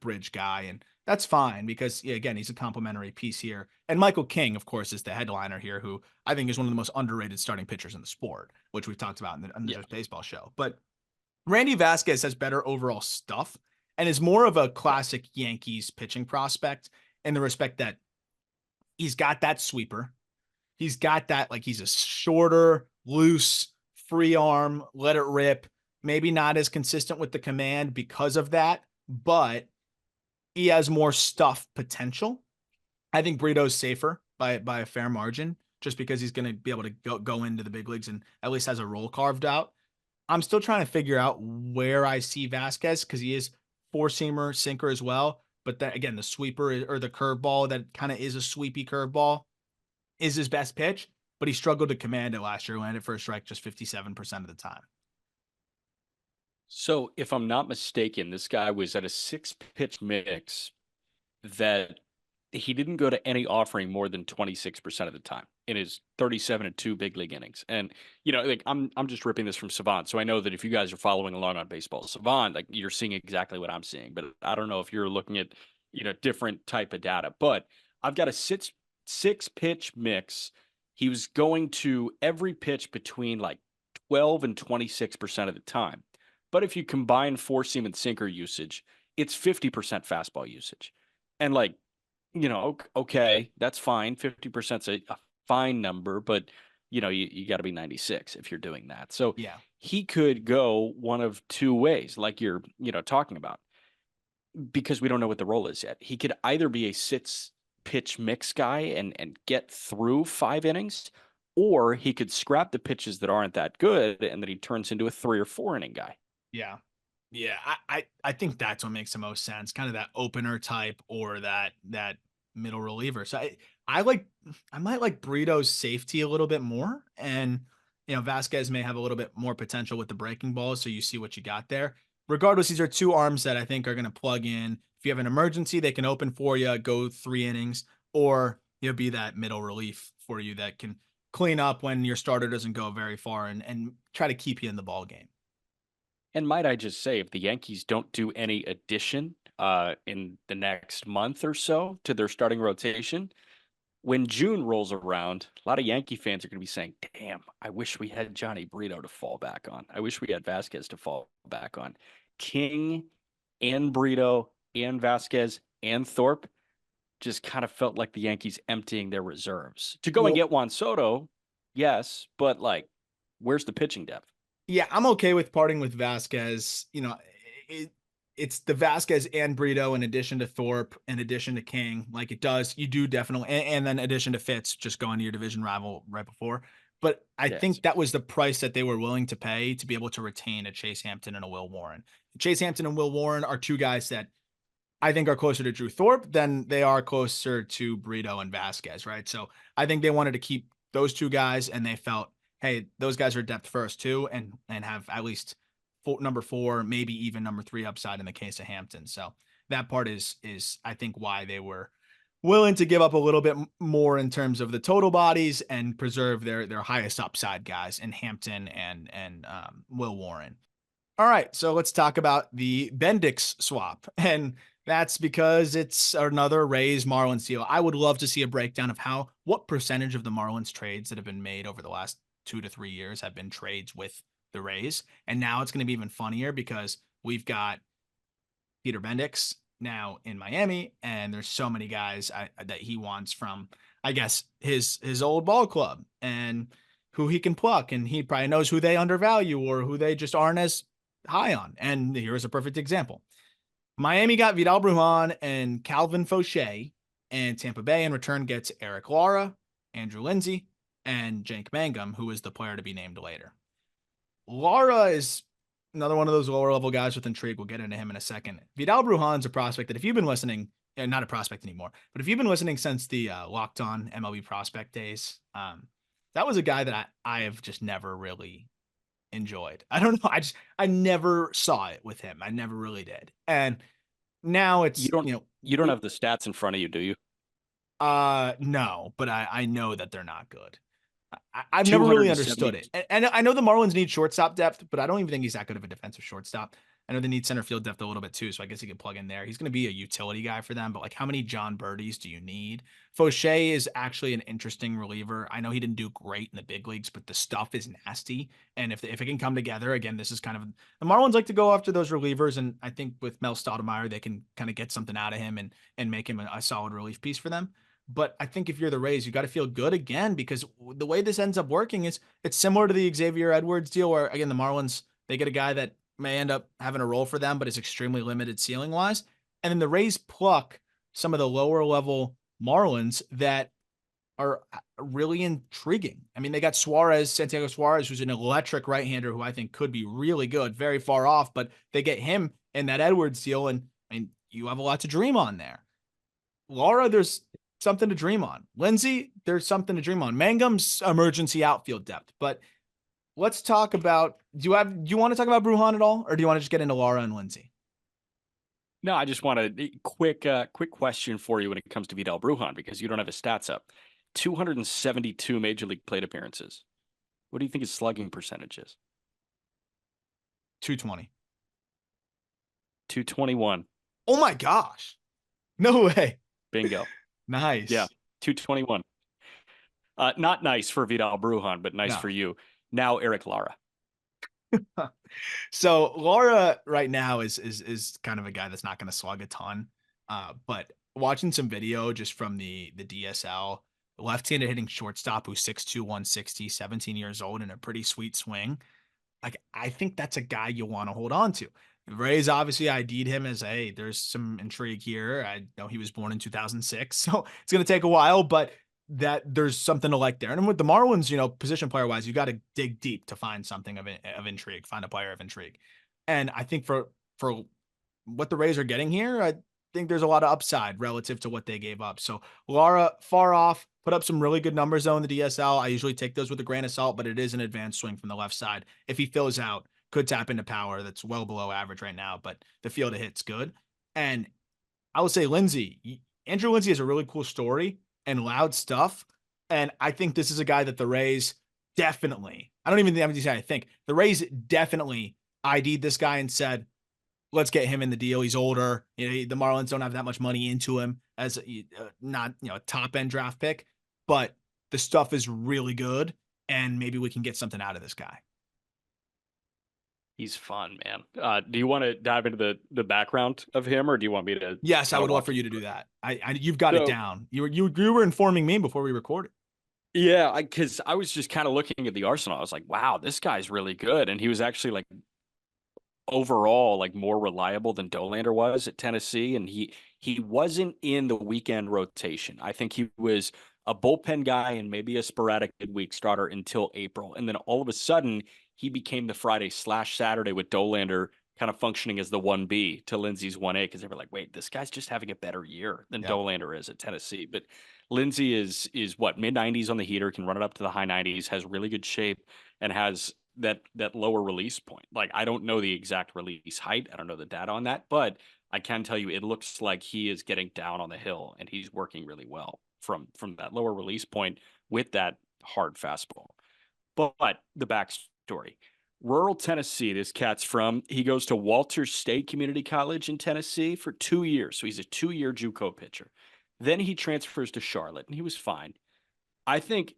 bridge guy, and that's fine because again, he's a complimentary piece here. And Michael King, of course, is the headliner here, who I think is one of the most underrated starting pitchers in the sport, which we've talked about on the baseball show. But Randy Vasquez has better overall stuff and is more of a classic Yankees pitching prospect in the respect that he's got that sweeper. He's got that, like he's a shorter, loose, free arm, let it rip, maybe not as consistent with the command because of that, but he has more stuff potential. I think Brito's safer by a fair margin just because he's going to be able to go into the big leagues and at least has a role carved out. I'm still trying to figure out where I see Vasquez because he is four-seamer, sinker as well. But then again, the sweeper or the curveball that kind of is a sweepy curveball is his best pitch, but he struggled to command it last year, landed for a strike just 57% of the time. So if I'm not mistaken, this guy was at a 6-pitch mix that he didn't go to any offering more than 26% of the time in his 37-2 big league innings. And, like I'm just ripping this from Savant. So I know that if you guys are following along on Baseball Savant, like you're seeing exactly what I'm seeing, but I don't know if you're looking at, different type of data, but I've got a 6-pitch mix. He was going to every pitch between like 12 and 26% of the time. But if you combine four seam and sinker usage, it's 50% fastball usage. And okay, that's fine. 50% is a fine number, but you got to be 96 if you're doing that. So Yeah. he could go one of two ways, like you're, talking about, because we don't know what the role is yet. He could either be a sits pitch mix guy and get through 5 innings, or he could scrap the pitches that aren't that good and then he turns into a 3 or 4 inning guy. Yeah. Yeah. I think that's what makes the most sense. Kind of that opener type or that middle reliever. So I might like Burrito's safety a little bit more. And Vasquez may have a little bit more potential with the breaking ball. So you see what you got there. Regardless, these are two arms that I think are going to plug in. If you have an emergency, they can open for you, go 3 innings, or be that middle relief for you that can clean up when your starter doesn't go very far and try to keep you in the ball game. And might I just say, if the Yankees don't do any addition in the next month or so to their starting rotation, when June rolls around, a lot of Yankee fans are going to be saying, damn, I wish we had Johnny Brito to fall back on. I wish we had Vasquez to fall back on. King and Brito and Vasquez and Thorpe just kind of felt like the Yankees emptying their reserves. To go and get Juan Soto, yes, but where's the pitching depth? Yeah, I'm okay with parting with Vasquez. It's the Vasquez and Brito in addition to Thorpe, in addition to King. Like you do definitely, and then addition to Fitz, just going to your division rival right before. But I think that was the price that they were willing to pay to be able to retain a Chase Hampton and a Will Warren. Chase Hampton and Will Warren are two guys that I think are closer to Drew Thorpe than they are closer to Brito and Vasquez, right? So I think they wanted to keep those two guys, and they felt, hey, those guys are depth first too, and have at least number 4, maybe even number 3 upside in the case of Hampton. So that part is I think why they were willing to give up a little bit more in terms of the total bodies and preserve their highest upside guys in Hampton and Will Warren. All right, so let's talk about the Bendix swap, and that's because it's another Rays Marlins deal. I would love to see a breakdown of what percentage of the Marlins trades that have been made over the last 2 to 3 years have been trades with the Rays. And now it's going to be even funnier because we've got Peter Bendix now in Miami, and there's so many guys that he wants from, I guess, his old ball club and who he can pluck. And he probably knows who they undervalue or who they just aren't as high on. And here's a perfect example. Miami got Vidal Brujan and Calvin Fauché, and Tampa Bay in return gets Eric Lara, Andrew Lindsay, and Jake Mangum, who is the player to be named later. Lara is another one of those lower level guys with intrigue. We'll get into him in a second. Vidal Brujan's a prospect that if you've been listening, not a prospect anymore, but if you've been listening since the Locked On MLB prospect days, that was a guy that I have just never really enjoyed. I don't know. I never saw it with him. I never really did. And now it's, you don't have the stats in front of you, do you? No, but I know that they're not good. I've never really understood it. And I know the Marlins need shortstop depth, but I don't even think he's that good of a defensive shortstop. I know they need center field depth a little bit too, so I guess he can plug in there. He's going to be a utility guy for them, but how many John Birdies do you need? Fauché is actually an interesting reliever. I know he didn't do great in the big leagues, but the stuff is nasty. And if it can come together, again, this is kind of the Marlins like to go after those relievers, and I think with Mel Stoudemire, they can kind of get something out of him and make him a solid relief piece for them. But I think if you're the Rays, you got to feel good again, because the way this ends up working is it's similar to the Xavier Edwards deal, where again, the Marlins, they get a guy that may end up having a role for them, but is extremely limited ceiling wise. And then the Rays pluck some of the lower level Marlins that are really intriguing. I mean, they got Santiago Suarez, who's an electric right-hander who I think could be really good, very far off, but they get him in that Edwards deal. And I mean, you have a lot to dream on there. Lara, there's something to dream on. Lindsay, there's something to dream on. Mangum's emergency outfield depth. But let's talk about, do you want to talk about Brujan at all, or do you want to just get into Lara and Lindsay? No, I just want a quick question for you when it comes to Vidal Brujan, because you don't have his stats up. 272 major league plate appearances. What do you think his slugging percentage is? 220. 221. Oh my gosh. No way. Bingo. Nice. Yeah, 221. Not nice for Vidal Brujan, but nice for you. Now Eric Lara. So Lara right now is kind of a guy that's not going to slug a ton. But watching some video just from the DSL left-handed hitting shortstop who's 6'2", 160, 17 years old and a pretty sweet swing. Like, I think that's a guy you want to hold on to. The Rays obviously ID'd him as, hey, there's some intrigue here. I know he was born in 2006, so it's going to take a while, but that there's something to like there. And with the Marlins, position player wise, you got to dig deep to find something of intrigue, find a player of intrigue. And I think for what the Rays are getting here, I think there's a lot of upside relative to what they gave up. So Lara, far off, put up some really good numbers though in the DSL. I usually take those with a grain of salt, but it is an advanced swing from the left side. If he fills out, could tap into power that's well below average right now, but the field of hit's good. And I would say Andrew Lindsay is a really cool story and loud stuff. And I think this is a guy that the Rays definitely, I don't even have to say I think, the Rays definitely ID'd this guy and said, let's get him in the deal. He's older. The Marlins don't have that much money into him as not a top end draft pick, but the stuff is really good, and maybe we can get something out of this guy. He's fun, man. Do you want to dive into the background of him, or do you want me to? Yes, I would love for you to do that. You've got it down. You were informing me before we recorded. Yeah, because I was just kind of looking at the arsenal. I was like, wow, this guy's really good, and he was actually like overall like more reliable than Dolander was at Tennessee, and he wasn't in the weekend rotation. I think he was a bullpen guy and maybe a sporadic midweek starter until April, and then all of a sudden he became the Friday/Saturday with Dolander kind of functioning as the 1B to Lindsay's 1A, because they were like, wait, this guy's just having a better year than Dolander is at Tennessee. But Lindsay is what, mid-90s on the heater, can run it up to the high 90s, has really good shape, and has that lower release point. Like, I don't know the exact release height. I don't know the data on that, but I can tell you it looks like he is getting down on the hill, and he's working really well from that lower release point with that hard fastball. But the backstory, rural Tennessee, this cat's from, he goes to Walters State Community College in Tennessee for 2 years. So he's a 2-year JUCO pitcher. Then he transfers to Charlotte, and he was fine. I think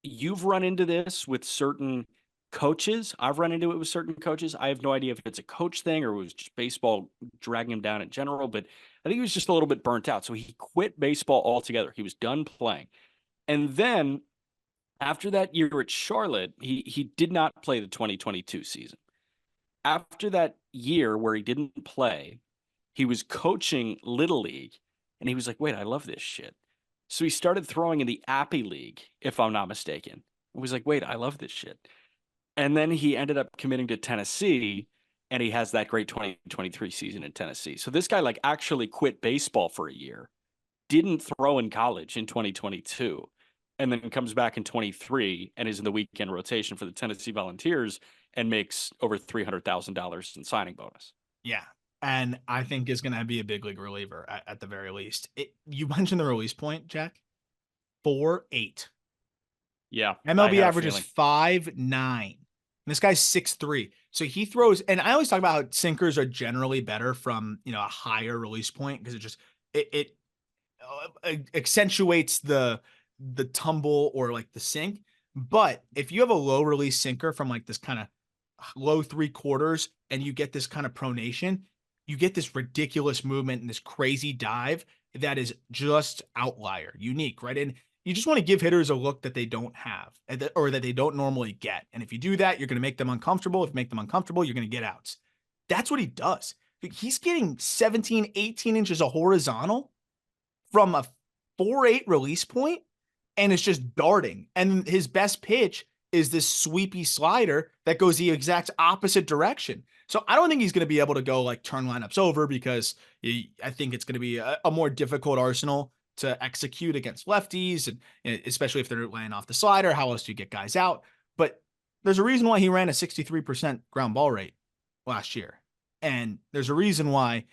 you've run into this with certain coaches. I've run into it with certain coaches. I have no idea if it's a coach thing or it was just baseball dragging him down in general, but I think he was just a little bit burnt out. So he quit baseball altogether. He was done playing. And then after that year at Charlotte, he did not play the 2022 season. After that year where he didn't play, he was coaching Little League, and he was like, wait, I love this shit. So he started throwing in the Appy League, if I'm not mistaken. He was like, wait, I love this shit. And then he ended up committing to Tennessee, and he has that great 2023 season in Tennessee. So this guy like actually quit baseball for a year, didn't throw in college in 2022, and then comes back in 23 and is in the weekend rotation for the Tennessee Volunteers and makes over $300,000 in signing bonus. Yeah. And I think is going to be a big league reliever at the very least. You mentioned the release point, Jack. 4.8. Yeah. MLB average is 5.9. This guy's 6'3". So he throws, and I always talk about how sinkers are generally better from, a higher release point, because it accentuates the tumble or like the sink. But if you have a low release sinker from like this kind of low 3/4 and you get this kind of pronation, you get this ridiculous movement and this crazy dive that is just outlier, unique, right? And you just want to give hitters a look that they don't have or that they don't normally get. And if you do that, you're going to make them uncomfortable. If you make them uncomfortable, you're going to get outs. That's what he does. He's getting 17, 18 inches of horizontal from a 4.8 release point, and it's just darting. And his best pitch is this sweepy slider that goes the exact opposite direction. So I don't think he's going to be able to go like turn lineups over, because I think it's going to be a more difficult arsenal to execute against lefties, and especially if they're laying off the slider. How else do you get guys out? But there's a reason why he ran a 63% ground ball rate last year. And there's a reason why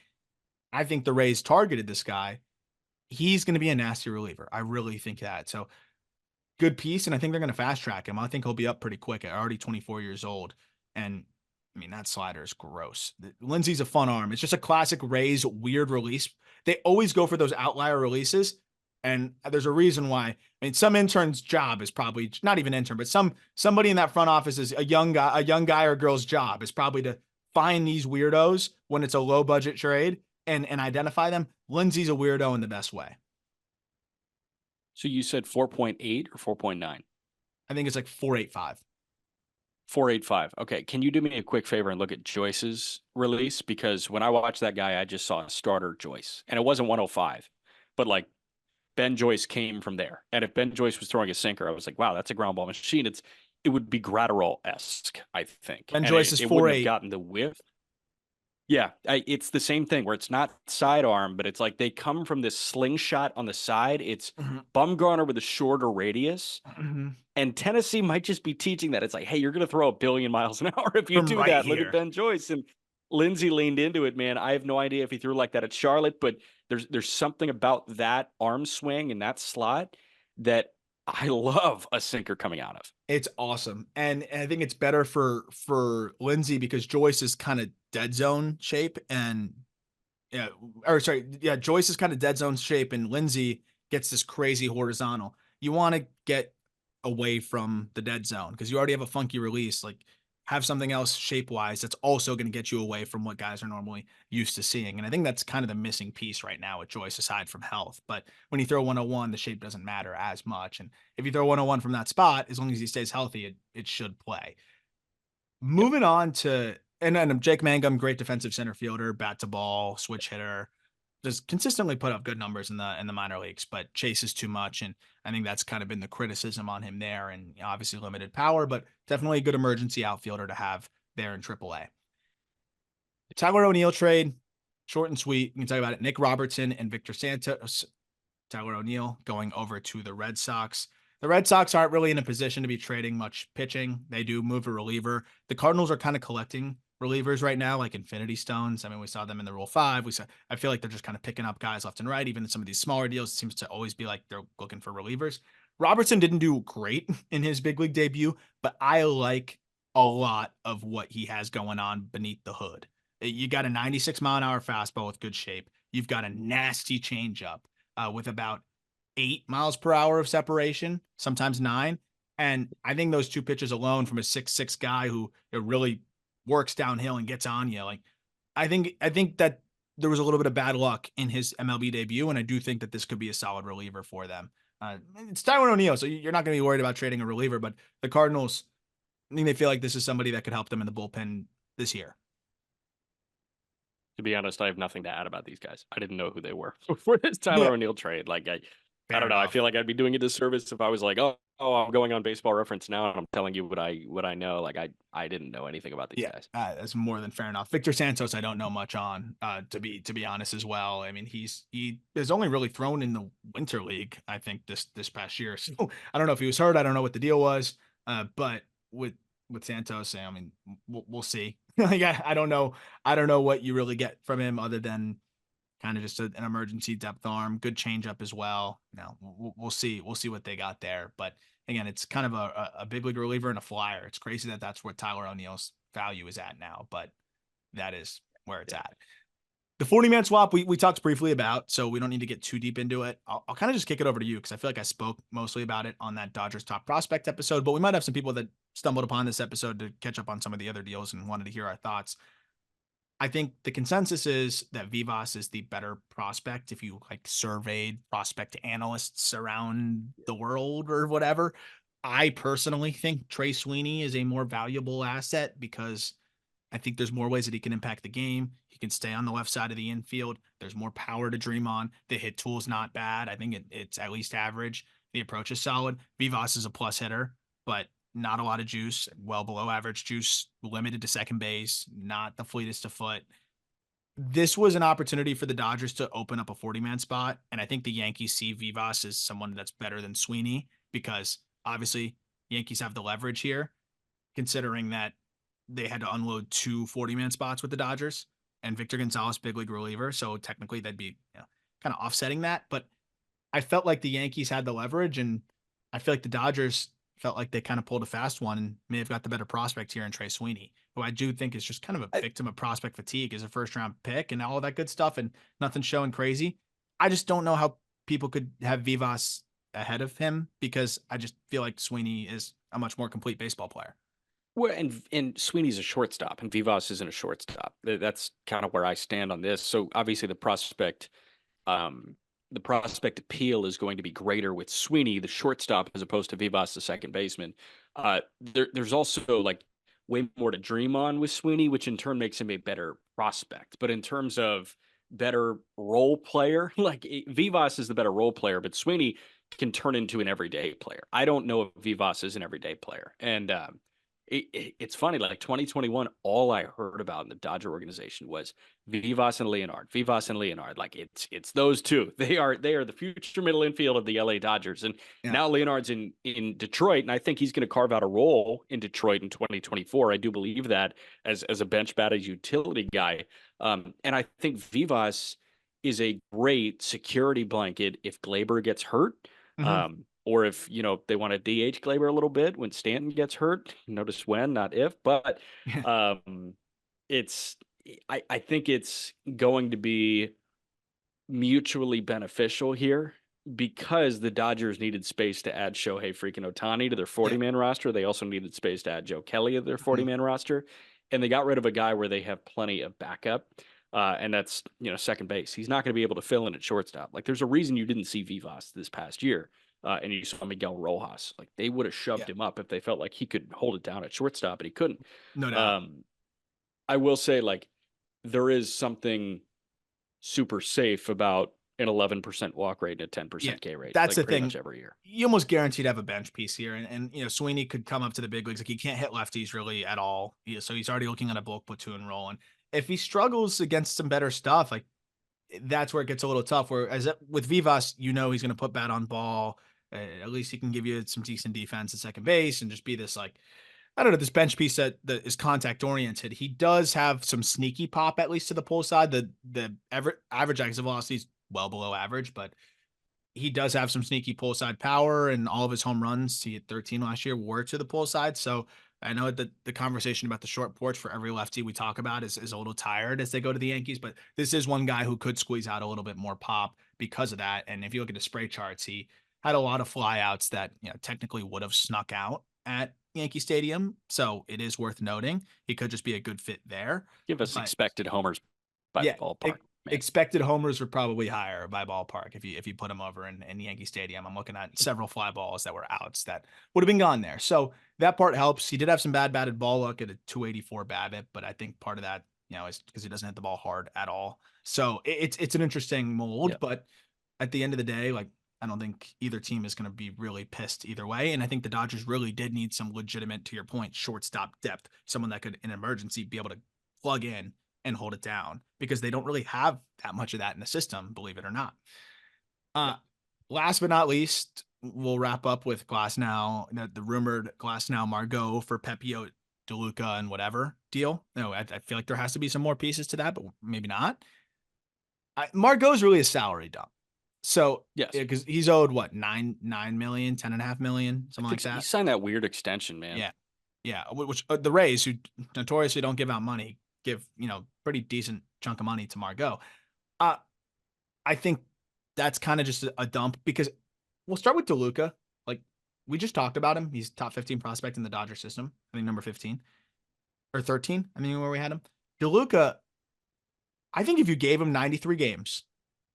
I think the Rays targeted this guy. He's going to be a nasty reliever. I really think that. So good piece. And I think they're going to fast track him. I think he'll be up pretty quick at already 24 years old. And I mean, that slider is gross. Lindsay's a fun arm. It's just a classic Rays weird release. They always go for those outlier releases. And there's a reason why. I mean, some intern's job is probably not even intern, but somebody in that front office is a young guy or girl's job is probably to find these weirdos when it's a low budget trade and identify them. Lindsay's a weirdo in the best way. So you said 4.8 or 4.9? I think it's like 4.85. 4.85. Okay. Can you do me a quick favor and look at Joyce's release? Because when I watched that guy, I just saw a starter Joyce, and it wasn't 105, but like Ben Joyce came from there. And if Ben Joyce was throwing a sinker, I was like, wow, that's a ground ball machine. It would be Gratterall-esque, I think. Ben And Joyce is it wouldn't have 4.8. gotten the whiff. Yeah, it's the same thing where it's not sidearm, but it's like they come from this slingshot on the side. It's Mhm. Bumgarner with a shorter radius. Mhm. And Tennessee might just be teaching that. It's like, hey, you're going to throw 1,000,000,000 miles an hour if you From do right that. Look at here. Ben Joyce. And Lindsey leaned into it, man. I have no idea if he threw like that at Charlotte, but there's something about that arm swing and that slot that I love a sinker coming out of. It's awesome. And I think it's better for Lindsey because Joyce is kind of dead zone shape and yeah, or sorry, yeah, Joyce is kind of dead zone shape and Lindsey gets this crazy horizontal. You want to get away from the dead zone because you already have a funky release. Like have something else shape wise that's also going to get you away from what guys are normally used to seeing. And I think that's kind of the missing piece right now with Joyce aside from health. But when you throw 101, the shape doesn't matter as much. And if you throw 101 from that spot, as long as he stays healthy, it should play. Yep. Moving on to and then Jake Mangum, great defensive center fielder, bat to ball, switch hitter, just consistently put up good numbers in the minor leagues, but chases too much, and I think that's kind of been the criticism on him there. And obviously limited power, but definitely a good emergency outfielder to have there in AAA. The Tyler O'Neill trade, short and sweet. We can talk about it. Nick Robertson and Victor Santos. Tyler O'Neill going over to the Red Sox. The Red Sox aren't really in a position to be trading much pitching. They do move a reliever. The Cardinals are kind of collecting relievers right now, like Infinity Stones. I mean, we saw them in the Rule 5. I feel like they're just kind of picking up guys left and right. Even in some of these smaller deals, it seems to always be like they're looking for relievers. Robertson didn't do great in his big league debut, but I like a lot of what he has going on beneath the hood. You got a 96-mile-an-hour fastball with good shape. You've got a nasty changeup with about 8 miles per hour of separation, sometimes 9. And I think those two pitches alone from a 6'6" guy who really works downhill and gets on you. Like I think that there was a little bit of bad luck in his MLB debut, and I do think that this could be a solid reliever for them. It's Tyler O'Neill, so you're not going to be worried about trading a reliever, but the Cardinals, I think they feel like this is somebody that could help them in the bullpen this year. To be honest, I have nothing to add about these guys. I didn't know who they were for this Tyler O'Neill trade. Like I don't know. Enough. I feel like I'd be doing a disservice if I was like, oh, I'm going on Baseball Reference now and I'm telling you what I know. Like I didn't know anything about these guys. That's more than fair enough. Victor Santos, I don't know much on, to be honest as well. I mean, he has only really thrown in the Winter League, I think this past year. So I don't know if he was hurt. I don't know what the deal was. But with Santos, I mean, we'll see. Like I don't know. I don't know what you really get from him other than kind of just an emergency depth arm, good changeup as well. Now we'll see. We'll see what they got there. But again, it's kind of a big league reliever and a flyer. It's crazy that that's where Tyler O'Neill's value is at now, but that is where it's at. The 40-man swap we talked briefly about, so we don't need to get too deep into it. I'll kind of just kick it over to you because I feel like I spoke mostly about it on that Dodgers top prospect episode, but we might have some people that stumbled upon this episode to catch up on some of the other deals and wanted to hear our thoughts. I think the consensus is that Vivas is the better prospect if you like surveyed prospect analysts around the world or whatever. I personally think Trey Sweeney is a more valuable asset because I think there's more ways that he can impact the game. He can stay on the left side of the infield. There's more power to dream on. The hit tool's not bad. I think it's at least average. The approach is solid. Vivas is a plus hitter, but not a lot of juice, well below average juice, limited to second base, not the fleetest of foot. This was an opportunity for the Dodgers to open up a 40-man spot, and I think the Yankees see Vivas as someone that's better than Sweeney because obviously Yankees have the leverage here, considering that they had to unload 2 40-man spots with the Dodgers and Victor Gonzalez, big league reliever. So technically that'd be kind of offsetting that. But I felt like the Yankees had the leverage, and I feel like the Dodgers felt like they kind of pulled a fast one and may have got the better prospect here in Trey Sweeney, who I do think is just kind of a victim of prospect fatigue as a first round pick and all that good stuff and nothing showing crazy. I just don't know how people could have Vivas ahead of him because I just feel like Sweeney is a much more complete baseball player. Well, and Sweeney's a shortstop, and Vivas isn't a shortstop. That's kind of where I stand on this. So obviously, the prospect the prospect appeal is going to be greater with Sweeney, the shortstop, as opposed to Vivas, the second baseman. There's also like way more to dream on with Sweeney, which in turn makes him a better prospect. But in terms of better role player, like Vivas is the better role player, but Sweeney can turn into an everyday player. I don't know if Vivas is an everyday player. And it's funny, like 2021, all I heard about in the Dodger organization was Vivas and Leonard, Vivas and Leonard. Like it's those two. They are the future middle infield of the LA Dodgers. And now Leonard's in Detroit, and I think he's going to carve out a role in Detroit in 2024. I do believe that as a bench bat, as utility guy. And I think Vivas is a great security blanket if Glaber gets hurt. Or if, they want to DH Glaber a little bit when Stanton gets hurt. Notice when, not if. But I think it's going to be mutually beneficial here because the Dodgers needed space to add Shohei freaking Ohtani to their 40-man roster. They also needed space to add Joe Kelly to their 40-man roster. And they got rid of a guy where they have plenty of backup. And that's, second base. He's not going to be able to fill in at shortstop. Like, there's a reason you didn't see Vivas this past year. And you saw Miguel Rojas. Like, they would have shoved him up if they felt like he could hold it down at shortstop, but he couldn't. No doubt. I will say, like, there is something super safe about an 11% walk rate and a 10% K rate. That's like, the thing. Much every year. You almost guaranteed to have a bench piece here. And Sweeney could come up to the big leagues. Like, he can't hit lefties really at all. So he's already looking at a bulk platoon rolling. If he struggles against some better stuff, like, that's where it gets a little tough. Whereas with Vivas, he's going to put bat on ball. At least he can give you some decent defense at second base and just be this, like, I don't know, this bench piece that is contact oriented. He does have some sneaky pop, at least to the pull side. The average exit velocity is well below average, but he does have some sneaky pull side power, and all of his home runs, he hit 13 last year, were to the pull side. So I know that the conversation about the short porch for every lefty we talk about is a little tired as they go to the Yankees, but this is one guy who could squeeze out a little bit more pop because of that. And if you look at the spray charts, he had a lot of flyouts that, technically would have snuck out at Yankee Stadium. So it is worth noting. He could just be a good fit there. Give us expected homers by ballpark. Expected homers were probably higher by ballpark if you put him over in Yankee Stadium. I'm looking at several fly balls that were outs that would have been gone there. So that part helps. He did have some bad batted ball luck at a 284 BABIP, but I think part of that, is because he doesn't hit the ball hard at all. So it's an interesting mold, but at the end of the day, like, I don't think either team is going to be really pissed either way. And I think the Dodgers really did need some legitimate, to your point, shortstop depth, someone that could, in emergency, be able to plug in and hold it down, because they don't really have that much of that in the system, believe it or not. Last but not least, we'll wrap up with Glasnow, the rumored Glasnow Margot for Pepio, DeLuca, and whatever deal. I feel like there has to be some more pieces to that, but maybe not. Margot is really a salary dump. So yes, because he's owed what, 9 million, 10.5 million, something like that. He signed that weird extension, man. Yeah. Which the Rays, who notoriously don't give out money, give pretty decent chunk of money to Margot. I think that's kind of just a dump, because we'll start with DeLuca. Like, we just talked about him. He's top 15 prospect in the Dodger system. I think number 15 or 13. I mean, where we had him. DeLuca, I think if you gave him 93 games,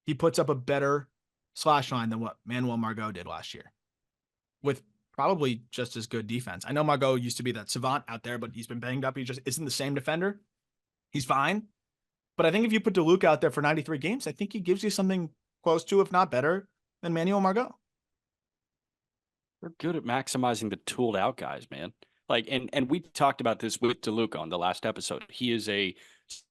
he puts up a better slash line than what Manuel Margot did last year, with probably just as good defense. I know Margot used to be that savant out there, but he's been banged up. He just isn't the same defender. He's fine. But I think if you put DeLuca out there for 93 games, I think he gives you something close to, if not better, than Manuel Margot. They're good at maximizing the tooled out guys, man. Like, and we talked about this with DeLuca on the last episode. He is a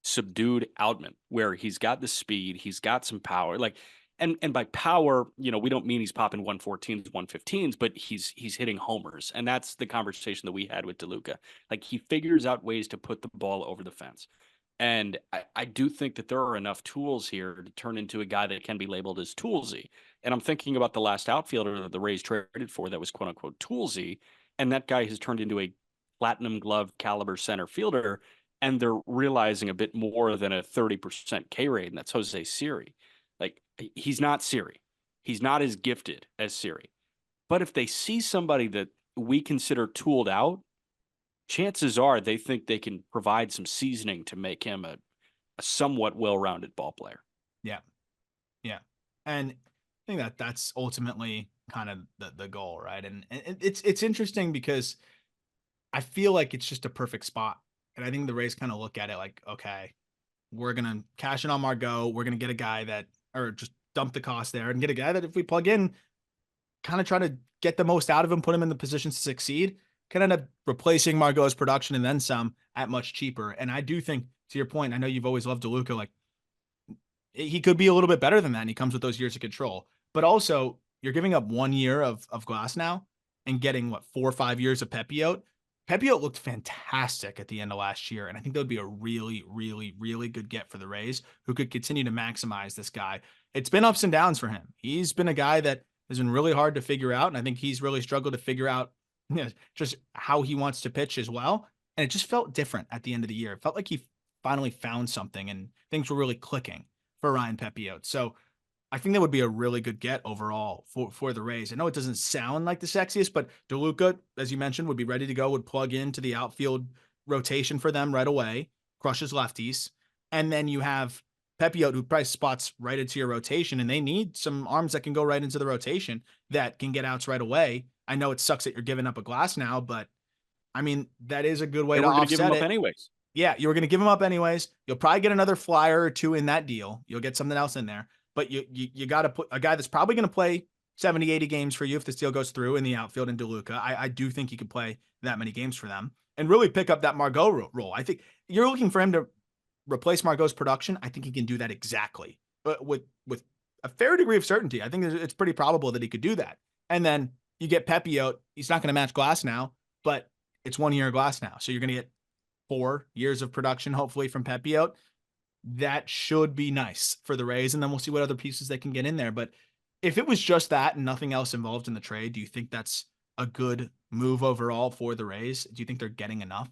subdued outman where he's got the speed, he's got some power. Like, and by power, we don't mean he's popping 114s, 115s, but he's hitting homers. And that's the conversation that we had with DeLuca. Like, he figures out ways to put the ball over the fence. And I do think that there are enough tools here to turn into a guy that can be labeled as toolsy. And I'm thinking about the last outfielder that the Rays traded for that was quote unquote toolsy. And that guy has turned into a platinum glove caliber center fielder. And they're realizing a bit more than a 30% K rate. And that's Jose Siri. Like, he's not Siri. He's not as gifted as Siri. But if they see somebody that we consider tooled out, chances are they think they can provide some seasoning to make him a somewhat well-rounded ball player. Yeah. And I think that that's ultimately kind of the goal, right? And it's interesting because I feel like it's just a perfect spot. And I think the Rays kind of look at it like, okay, we're gonna cash in on Margot. We're gonna get a guy that, or just dump the cost there and get a guy that if we plug in, kind of try to get the most out of him, put him in the positions to succeed, can end up replacing Margot's production and then some at much cheaper. And I do think, to your point, I know you've always loved DeLuca, like he could be a little bit better than that. And he comes with those years of control, but also you're giving up 1 year of Glasnow and getting what, 4 or 5 years of Pepiot. Pepiot looked fantastic at the end of last year. And I think that would be a really, really, really good get for the Rays, who could continue to maximize this guy. It's been ups and downs for him. He's been a guy that has been really hard to figure out. And I think he's really struggled to figure out, you know, just how he wants to pitch as well. And it just felt different at the end of the year. It felt like he finally found something and things were really clicking for Ryan Pepiot. So I think that would be a really good get overall for the Rays. I know it doesn't sound like the sexiest, but DeLuca, as you mentioned, would be ready to go, would plug into the outfield rotation for them right away, crushes lefties. And then you have Pepiot, who probably spots right into your rotation, and they need some arms that can go right into the rotation that can get outs right away. I know it sucks that you're giving up a Glasnow, but I mean, that is a good way to offset give him it. up anyways. Yeah, you were going to give him up anyways. You'll probably get another flyer or two in that deal. You'll get something else in there. But you got to put a guy that's probably going to play 70, 80 games for you if this deal goes through in the outfield in DeLuca. I do think he could play that many games for them and really pick up that Margot role. I think you're looking for him to replace Margot's production. I think he can do that exactly, but with a fair degree of certainty. I think it's pretty probable that he could do that. And then you get Pepiot. He's not going to match Glasnow, but it's 1 year of Glasnow. So you're going to get 4 years of production, hopefully, from Pepiot. That should be nice for the Rays, and then we'll see what other pieces they can get in there. But if it was just that and nothing else involved in the trade, do you think that's a good move overall for the Rays? Do you think they're getting enough?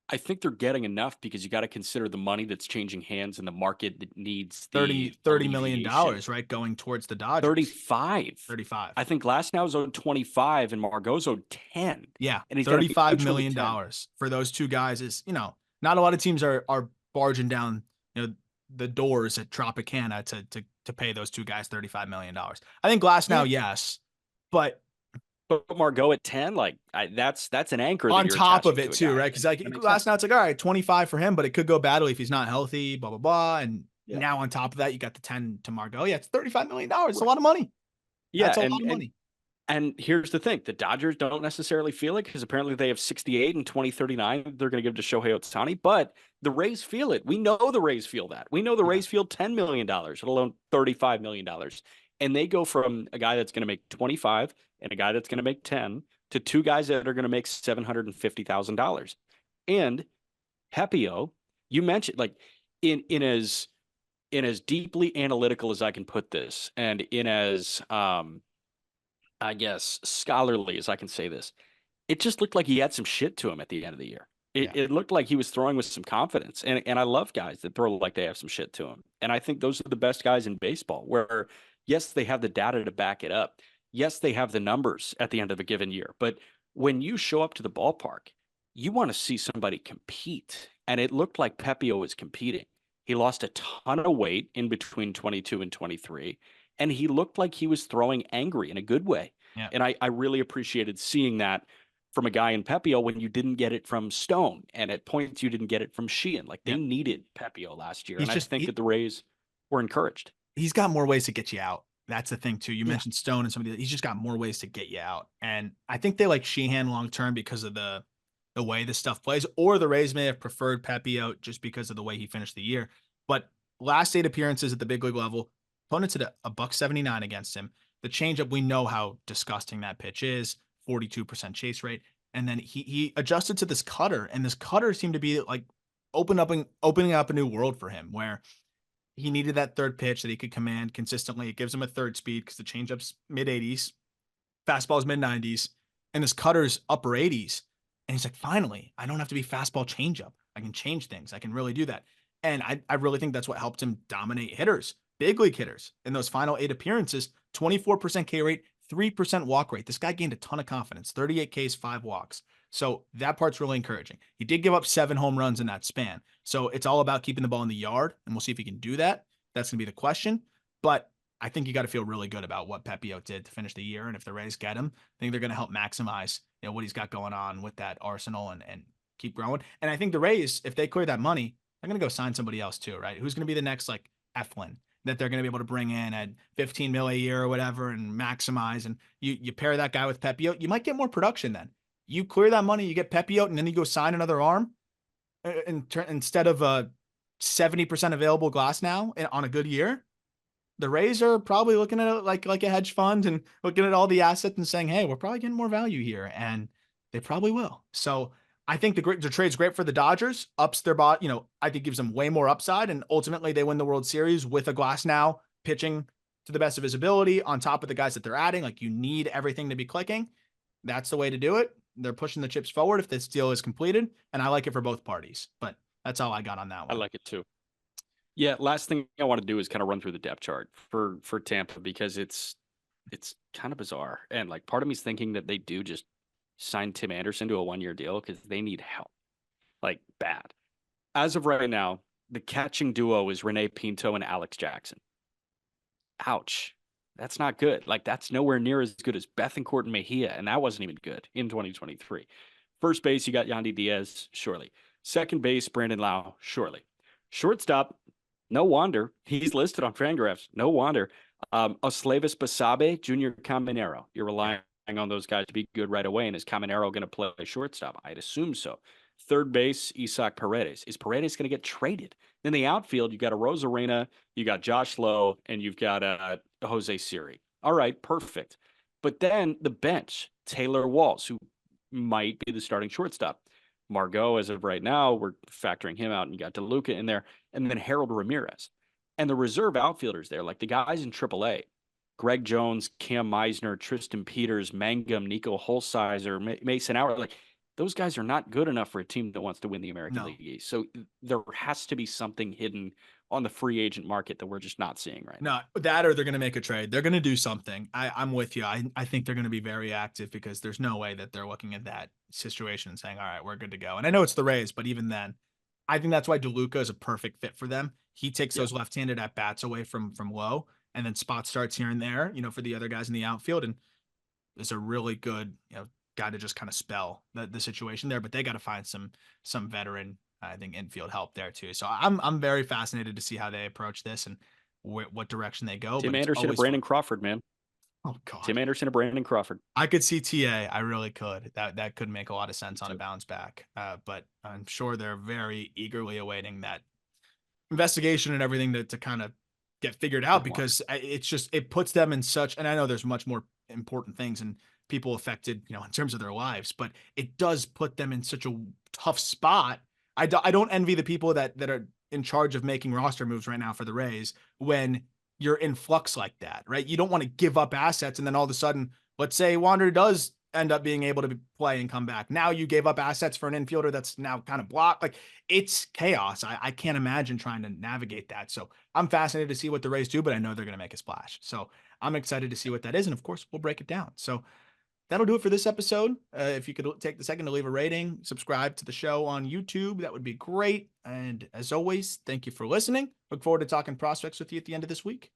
I think they're getting enough because you got to consider the money that's changing hands in the market that needs the $30 million, right? Going towards the Dodgers. 35. I think Glasnow's owed 25 and Margot's owed 10. Yeah. And he's $35 million for those two guys is, not a lot of teams are barging down, the doors at Tropicana to pay those two guys $35 million. I think Glasnow, yes, but Margot at 10, that's an anchor on top of it too, right? Because Glasnow, it's like, all right, 25 for him, but it could go badly if he's not healthy, blah blah blah. And now on top of that, you got the 10 to Margot. Yeah, it's $35 million. It's a lot of money. Yeah, that's a lot of money. And here's the thing: the Dodgers don't necessarily feel it because apparently they have 68 and 2039 they're going to give to Shohei Ohtani, but the Rays feel it. We know the Rays feel that. We know the Rays feel $10 million, let alone $35 million. And they go from a guy that's going to make 25 and a guy that's going to make 10 to two guys that are going to make $750,000. And Pepiot, you mentioned, in as deeply analytical as I can put this, and in as I guess scholarly as I can say this, it just looked like he had some shit to him at the end of the year. It looked like he was throwing with some confidence. And I love guys that throw like they have some shit to them. And I think those are the best guys in baseball where, yes, they have the data to back it up. Yes, they have the numbers at the end of a given year. But when you show up to the ballpark, you want to see somebody compete. And it looked like Pepiot was competing. He lost a ton of weight in between 22 and 23. And he looked like he was throwing angry in a good way. Yeah. And I really appreciated seeing that from a guy in Pepiot when you didn't get it from Stone. And at points you didn't get it from Sheehan. They needed Pepiot last year. I think that the Rays were encouraged. He's got more ways to get you out. That's the thing too. You mentioned Stone and somebody. He's just got more ways to get you out. And I think they like Sheehan long-term because of the way this stuff plays, or the Rays may have preferred Pepiot just because of the way he finished the year. But last 8 appearances at the big league level, opponents at a $179 against him. The changeup, we know how disgusting that pitch is, 42% chase rate. And then he adjusted to this cutter, and this cutter seemed to be like opening up a new world for him where he needed that third pitch that he could command consistently. It gives him a third speed because the changeup's mid-80s, fastball's mid-90s, and this cutter's upper 80s. And he's like, finally, I don't have to be fastball changeup. I can change things. I can really do that. And I really think that's what helped him dominate hitters, big league hitters in those final 8 appearances. 24% K rate, 3% walk rate. This guy gained a ton of confidence, 38 Ks, 5 walks. So that part's really encouraging. He did give up 7 home runs in that span. So it's all about keeping the ball in the yard, and we'll see if he can do that. That's going to be the question. But I think you got to feel really good about what Pepio did to finish the year. And if the Rays get him, I think they're going to help maximize, what he's got going on with that arsenal and keep growing. And I think the Rays, if they clear that money, they're going to go sign somebody else too, right? Who's going to be the next like Eflin that they're going to be able to bring in at 15 mil a year or whatever and maximize. And you pair that guy with Pepio, you might get more production then. You clear that money, you get Pepio, and then you go sign another arm instead of a 70% available Glasnow on a good year. The Rays are probably looking at it like a hedge fund and looking at all the assets and saying, hey, we're probably getting more value here. And they probably will. So I think the trade's great for the Dodgers, ups their bot, I think gives them way more upside. And ultimately they win the World Series with a Glasnow pitching to the best of his ability on top of the guys that they're adding. Like, you need everything to be clicking. That's the way to do it. They're pushing the chips forward if this deal is completed. And I like it for both parties, but that's all I got on that one. I like it too. Yeah, last thing I want to do is kind of run through the depth chart for Tampa, because it's kind of bizarre. And like, part of me is thinking that they do just sign Tim Anderson to a 1-year deal because they need help, like bad. As of right now, the catching duo is Rene Pinto and Alex Jackson. Ouch. That's not good. Like, that's nowhere near as good as Bethancourt and Mejia, and that wasn't even good in 2023. First base, you got Yandy Diaz, surely. Second base, Brandon Lau, surely. Shortstop, no wonder. He's listed on Fangraphs. No wonder. Oslevis Basabe, Junior Caminero. You're relying on those guys to be good right away. And is Caminero going to play shortstop? I'd assume so. Third base, Isaac Paredes. Is Paredes going to get traded? In the outfield, you got a Rosarena, you got Josh Lowe, and you've got Jose Siri. All right, perfect. But then the bench, Taylor Walls, who might be the starting shortstop. Margot, as of right now, we're factoring him out, and you got DeLuca in there, and then Harold Ramirez. And the reserve outfielders there, like the guys in AAA, Greg Jones, Cam Meisner, Tristan Peters, Mangum, Nico Holsizer, Mason Howard, like, those guys are not good enough for a team that wants to win the American League East. So there has to be something hidden on the free agent market that we're just not seeing right now. No, that or they're going to make a trade. They're going to do something. I'm with you. I think they're going to be very active, because there's no way that they're looking at that situation and saying, all right, we're good to go. And I know it's the Rays, but even then, I think that's why DeLuca is a perfect fit for them. He takes those left-handed at-bats away from Lowe, and then spot starts here and there, for the other guys in the outfield. And there's a really good, guy to just kind of spell the situation there, but they got to find some veteran, I think, infield help there too. So I'm very fascinated to see how they approach this and what direction they go. Tim Anderson and Brandon Crawford, man. Oh God. Tim Anderson and Brandon Crawford. I could see TA. I really could. That could make a lot of sense on a bounce back. But I'm sure they're very eagerly awaiting that investigation and everything to kind of get figured out, because it puts them in such, and I know there's much more important things and people affected, in terms of their lives, but it does put them in such a tough spot. I don't envy the people that are in charge of making roster moves right now for the Rays when you're in flux like that, right? You don't want to give up assets. And then all of a sudden, let's say Wander does end up being able to play and come back. Now you gave up assets for an infielder that's now kind of blocked. Like, it's chaos. I can't imagine trying to navigate that. So I'm fascinated to see what the Rays do, but I know they're going to make a splash. So I'm excited to see what that is. And of course, we'll break it down. So that'll do it for this episode. If you could take the second to leave a rating, subscribe to the show on YouTube, that would be great. And as always, thank you for listening. Look forward to talking prospects with you at the end of this week.